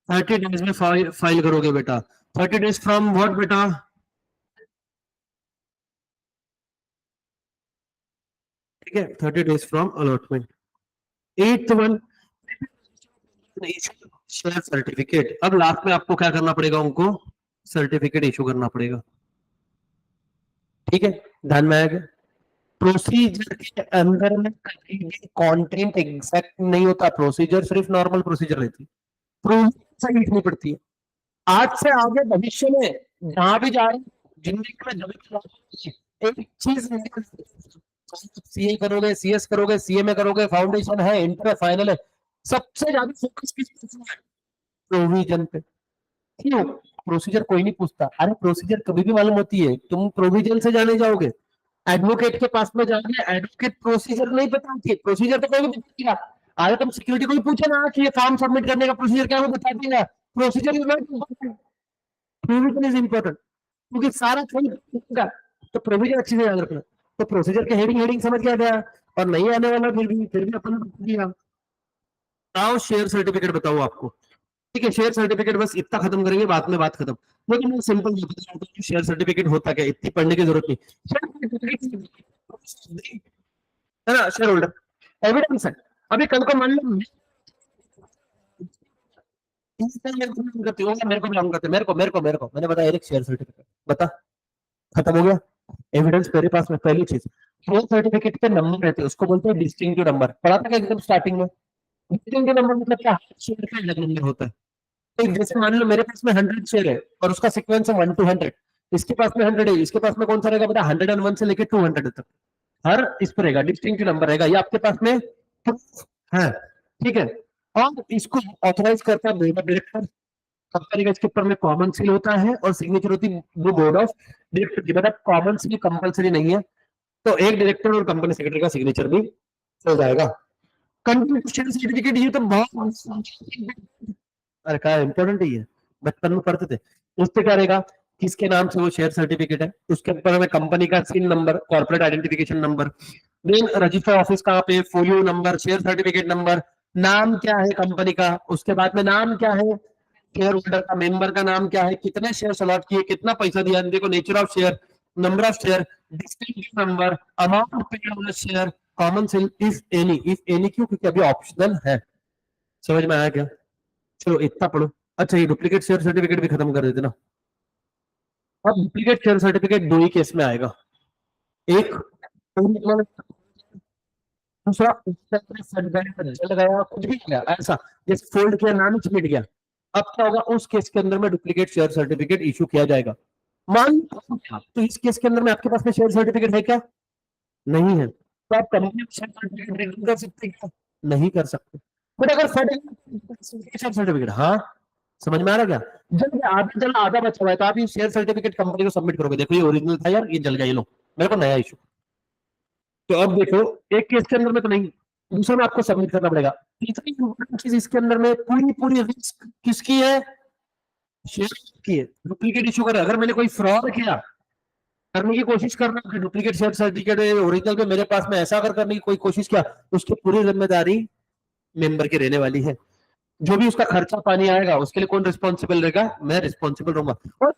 30 डेज में फाइल करोगे बेटा, 30 डेज फ्रॉम व्हाट बेटा, ठीक है, 30 days from allotment. Eighth one, share certificate. अब लास्ट में आपको क्या करना पड़ेगा, उनको सर्टिफिकेट इशू करना पड़ेगा, ठीक है, ध्यान में आएगा। प्रोसीजर के अंदर में कभी भी कंटेंट एग्जैक्ट नहीं होता, प्रोसीजर सिर्फ नॉर्मल प्रोसीजर रहती है, प्रूफ लिखनी पड़ती है। आज से आगे भविष्य में जहां भी जा रहे हैं जिंदगी में, जब भी एक चीज सीए करोगे, सीएस करोगे, सीएमए करोगे, फाउंडेशन है, इंटर है, फाइनल है, सबसे ज्यादा फोकस किस पे है, प्रोविजन पे। क्यों, प्रोसीजर कोई नहीं पूछता, अरे प्रोसीजर कभी भी मालूम होती है, तुम प्रोविजन से जाने जाओगे, एडवोकेट के पास में जाओगे, एडवोकेट प्रोसीजर नहीं पता होती है, प्रोसीजर तो कोई भी बता देगा। अरे तुम सिक्योरिटी को भी पूछे ना कि ये फॉर्म सबमिट करने का प्रोसीजर क्या है, वो बता देगा। Procedure is not important, provision is important, क्योंकि सारा कोई पूछेगा, तो प्रोविजन अच्छी से याद रखना। तो प्रोसीजर के हेडिंग हेडिंग समझ के आ गया, और नहीं आने वाला फिर भी अपन ने बता दिया। आओ शेयर सर्टिफिकेट बताओ आपको, ठीक है, शेयर सर्टिफिकेट बस इतना खत्म करेंगे, बाद में बात खत्म। लेकिन मैं सिंपल बता रहा हूँ शेयर सर्टिफिकेट होता क्या, इतनी पढ़ने की जरूरत नहीं, है ना, शेयर होल्डर एविडेंस है। अभी कल को मान लो मेरे को भी करते हो, मेरे को भी हम करते, मेरे को मैंने बताया एक शेयर सर्टिफिकेट, बता, खत्म हो गया। एविडेंस मेरे पास में, पहली चीज शेयर सर्टिफिकेट पे नंबर रहते हैं, उसको बोलते हैं डिस्टिंक्टिव नंबर, पढ़ा था क्या एकदम स्टार्टिंग में, डिस्टिंक्टिव नंबर मतलब क्या, शेयर का अलग नंबर होता है। तो जैसे मान लो मेरे पास में 100 शेयर है और उसका सीक्वेंस है 1 to 100, इसके पास में 100 है, इसके पास में कौन सा रहेगा बेटा, 101 से लेके 200 तक हर इस पर रहेगा, डिस्टिंक्टिव नंबर रहेगा, ये आपके पास में है, ठीक है। और इसको ऑथराइज करता है बोर्ड ऑफ डायरेक्टर, कब करेगा, इसके ऊपर में कॉमन सील होता है और सिग्नेचर होती है वो बोर्ड ऑफ डायरेक्टर की, मतलब कॉमन सील कंपलसरी नहीं है, तो एक डायरेक्टर और कंपनी सेक्रेटरी का सिग्नेचर भी हो जाएगा। कंट्रीब्यूशन सर्टिफिकेट, ये तो बहुत, अरे क्या इंपॉर्टेंट है, बचपन में पढ़ते थे। उस पे क्या रहेगा, किसके नाम से वो शेयर सर्टिफिकेट है, उसके ऊपर में कंपनी का seal number, corporate identification number, then register office कहाँ पे, folio number, share certificate number, नाम क्या है कंपनी का, उसके बाद में नाम क्या है शेयर होल्डर का, मेंबर का नाम क्या है, कितने शेयर अलॉट किए, कितना पैसा दिया, देखो nature of share, number of share, distinctive number, amount paid on share, common seal, if any क्यों, क्योंकि अभी ऑप्शनल है। समझ में आया क्या, चलो इतना पढ़ो। अच्छा ये डुप्लीकेट शेयर सर्टिफिकेट भी खत्म कर देते ना। अब डुप्लीकेट शेयर सर्टिफिकेट दो ही केस में आएगा, एक दूसरा जल गया, कुछ भी गया ऐसा, जैसे फोल्ड किया, नाम ही मिट गया, अब क्या होगा, उस केस के अंदर में डुप्लीकेट शेयर सर्टिफिकेट इशू किया जाएगा। मान तो इस केस के अंदर में आपके पास में शेयर सर्टिफिकेट है क्या, नहीं है, तो आप कंपनी शेयर सर्टिफिकेट कर सकते क्या, नहीं कर सकते। बट अगर शेयर सर्टिफिकेट, हाँ समझ में आ रहा क्या, जल गया, आधा जला आधा बचा हुआ है, तो आप ये शेयर सर्टिफिकेट कंपनी को सबमिट करोगे, देखो ये ओरिजिनल था यार, ये जल गया, ये लो मेरे को नया इशू। तो अब देखो एक केस के अंदर में तो नहीं, दूसरा में आपको सबमिट करना पड़ेगा। तीसरी इम्पोर्टेंट चीज इसके अंदर में पूरी पूरी रिस्क किसकी है? शेयर की है। डुप्लीकेट इशू कर, अगर मैंने कोई फ्रॉड किया, करने की कोशिश कर रहा हूँ, डुप्लीकेट शेयर सर्टिफिकेट ओरिजिनल पे मेरे पास में ऐसा अगर करने की कोई कोशिश किया, उसकी पूरी जिम्मेदारी मेंबर की रहने वाली है। जो भी उसका खर्चा पानी आएगा उसके लिए कौन रिस्पॉन्सिबल रहेगा? मैं रिस्पॉन्सिबल रहूंगा। और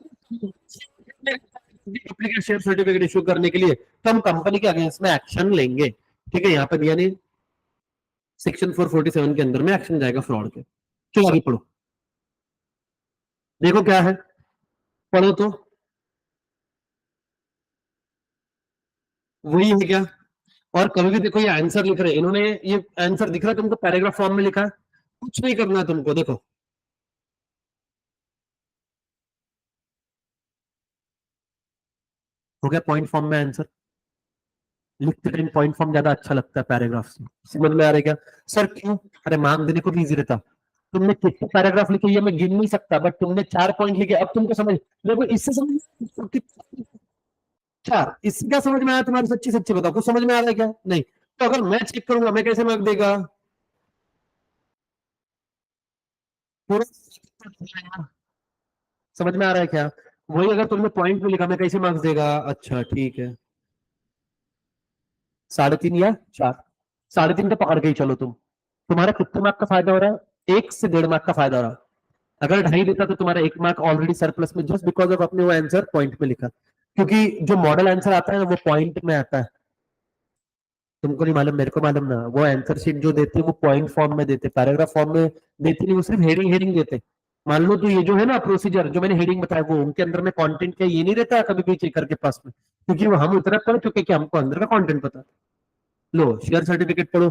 डुप्लीकेट शेयर सर्टिफिकेट इशू करने के लिए तो हम कंपनी के अगेंस्ट में एक्शन लेंगे। ठीक है, यहाँ पे दिया नहीं, सेक्शन 447 के अंदर में एक्शन जाएगा फ्रॉड के। चलो आगे पढ़ो, देखो क्या है, पढ़ो तो वही है क्या। और कभी भी देखो ये आंसर लिख रहे हैं इन्होंने, ये आंसर दिख रहा है तुमको, पैराग्राफ फॉर्म में लिखा है, कुछ नहीं करना है तुमको। देखो हो गया पॉइंट फॉर्म में आंसर। लिखते टाइम पॉइंट फॉर्म ज्यादा अच्छा लगता है पैराग्राफ से। समझ में आ रहा है क्या? सर क्यों? अरे मार्क देने को भी इजी रहता। तुमने कितने पैराग्राफ लिखे ये मैं गिन नहीं सकता, बट तुमने 4 पॉइंट लिखे। अब तुमको समझ, देखो इससे समझ, चार, इससे क्या समझ में आया तुम्हारी? सच्ची सच्ची बताओ, कुछ समझ में आ रहा है क्या? नहीं। तो अगर मैं चेक करूंगा, मैं कैसे मार्क देगा? पूरा समझ में आ रहा है क्या? वही अगर तुमने पॉइंट में लिखा, मैं कैसे मार्क्स देगा? अच्छा ठीक है, 3.5 या 4, 3.5 तो पकड़ के ही चलो तुम। तुम्हारा कितने मार्क का फायदा हो रहा है? 1 से 1.5 मार्क का फायदा हो रहा है। अगर 2.5 देता तो तुम्हारा 1 मार्क ऑलरेडी सरप्लस में, जस्ट बिकॉज ऑफ अपने वो आंसर पॉइंट में लिखा। क्योंकि जो मॉडल आंसर आता है ना वो पॉइंट में आता है। तुमको नहीं मालूम, मेरे को मालूम ना। वो आंसर शीट जो देते हैं वो पॉइंट फॉर्म में देते, पैराग्राफ फॉर्म में देते नहीं, वो सिर्फ हेडिंग हेडिंग देते। मान लो तो ये जो है ना प्रोसीजर जो मैंने हेडिंग बताया, वो उनके अंदर में कंटेंट क्या ये नहीं रहता है कभी भी चेकर के पास में, क्योंकि वो हम उतना पढ़ चुके कि हमको अंदर का कंटेंट पता है। लो शेयर सर्टिफिकेट पढ़ो।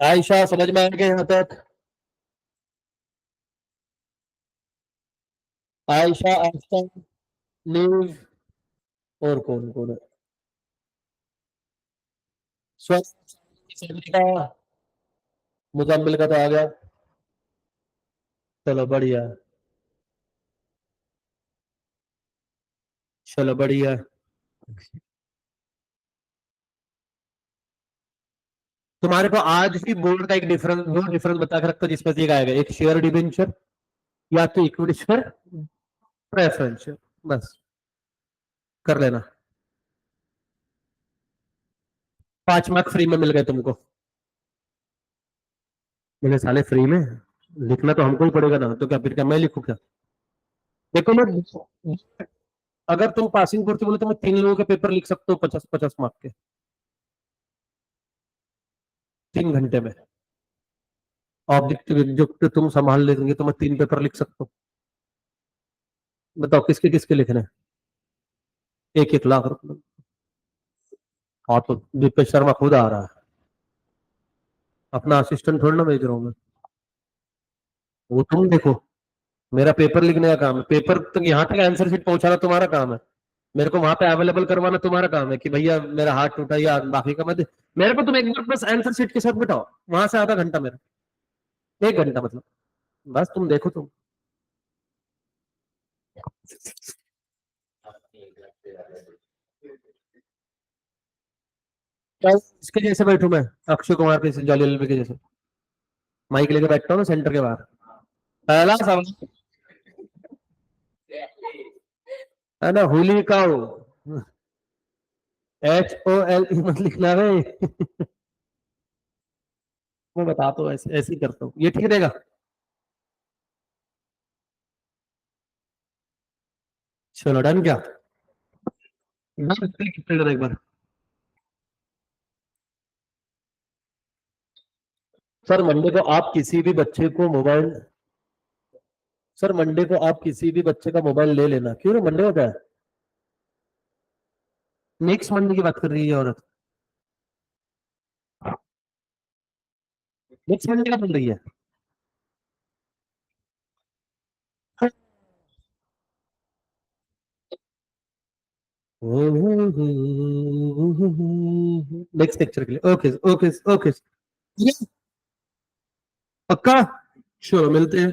आयशा समझ में आ गया यहाँ तक? आयशा, आस्था, नीव, और कौन कौन है? स्वस्थ का, मुजम्मिल का तो आ गया। चलो बढ़िया, चलो बढ़िया। तुम्हारे को आज भी बोर्ड का एक डिफरेंस, दो डिफरेंस बता के रखता हूं, जिसमें से एक आएगा, एक शेयर डिबेंचर या तो इक्विटी शेयर प्रेफरेंस शेयर, बस कर लेना। 5 मार्क फ्री में मिल गए तुमको। मेरे साले फ्री में, लिखना तो हमको ही पड़ेगा ना, तो क्या फिर क्या मैं लिखूं क्या? देखो मैं, अगर तुम पासिंग करते बोले तो मैं 3 लोगों के पेपर लिख सकता हूँ 50-50 मार्क के, 3 घंटे में। ऑब्जेक्टिव जो तुम संभाल लेंगे तो मैं 3 पेपर लिख सकता हूँ। बताओ किसके किसके लिखने? 1-1 लाख रुपए। हाँ तो दीपेश शर्मा खुद आ रहा है, अपना असिस्टेंट थोड़ा ना भेज रहा हूँ मैं। वो तुम देखो, मेरा पेपर लिखने का काम है, पेपर तक यहाँ तक आंसर शीट पहुंचाना तुम्हारा काम है। मेरे को वहां पे अवेलेबल करवाना तुम्हारा काम है कि भैया मेरा हाथ टूटा या बाकी का मत। मेरे को तुम एक बार बस आंसर शीट के साथ बिठाओ, वहां से आधा घंटा मेरा, 1 घंटा मतलब, बस तुम देखो तुम। इसके जैसे बैठू मैं, अक्षय कुमार के जॉली एलबी के जैसे माइक लेके बैठता हूँ ना सेंटर के बाहर। पहला सवाल है ना, हुली काउ, HOLE मत लिखना है। मैं बता तो ऐसे ऐसे ही करता हूँ, ये ठीक रहेगा? चलो डन क्या? डन एक बार। सर मंडे को आप किसी भी बच्चे को मोबाइल, सर मंडे को आप किसी भी बच्चे का मोबाइल ले लेना। क्यों रे, मंडे होता है? नेक्स्ट मंडे की बात कर रही है औरत, नेक्स्ट मंडे का बोल रही है। नेक्स्ट लेक्चर के लिए, ओके ओके ओके, पक्का। चलो मिलते हैं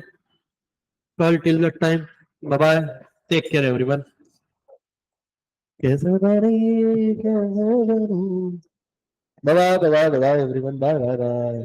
कल, till that time, bye bye, take care everyone. कैसे करी कैसे करूं bye bye bye bye everyone bye bye bye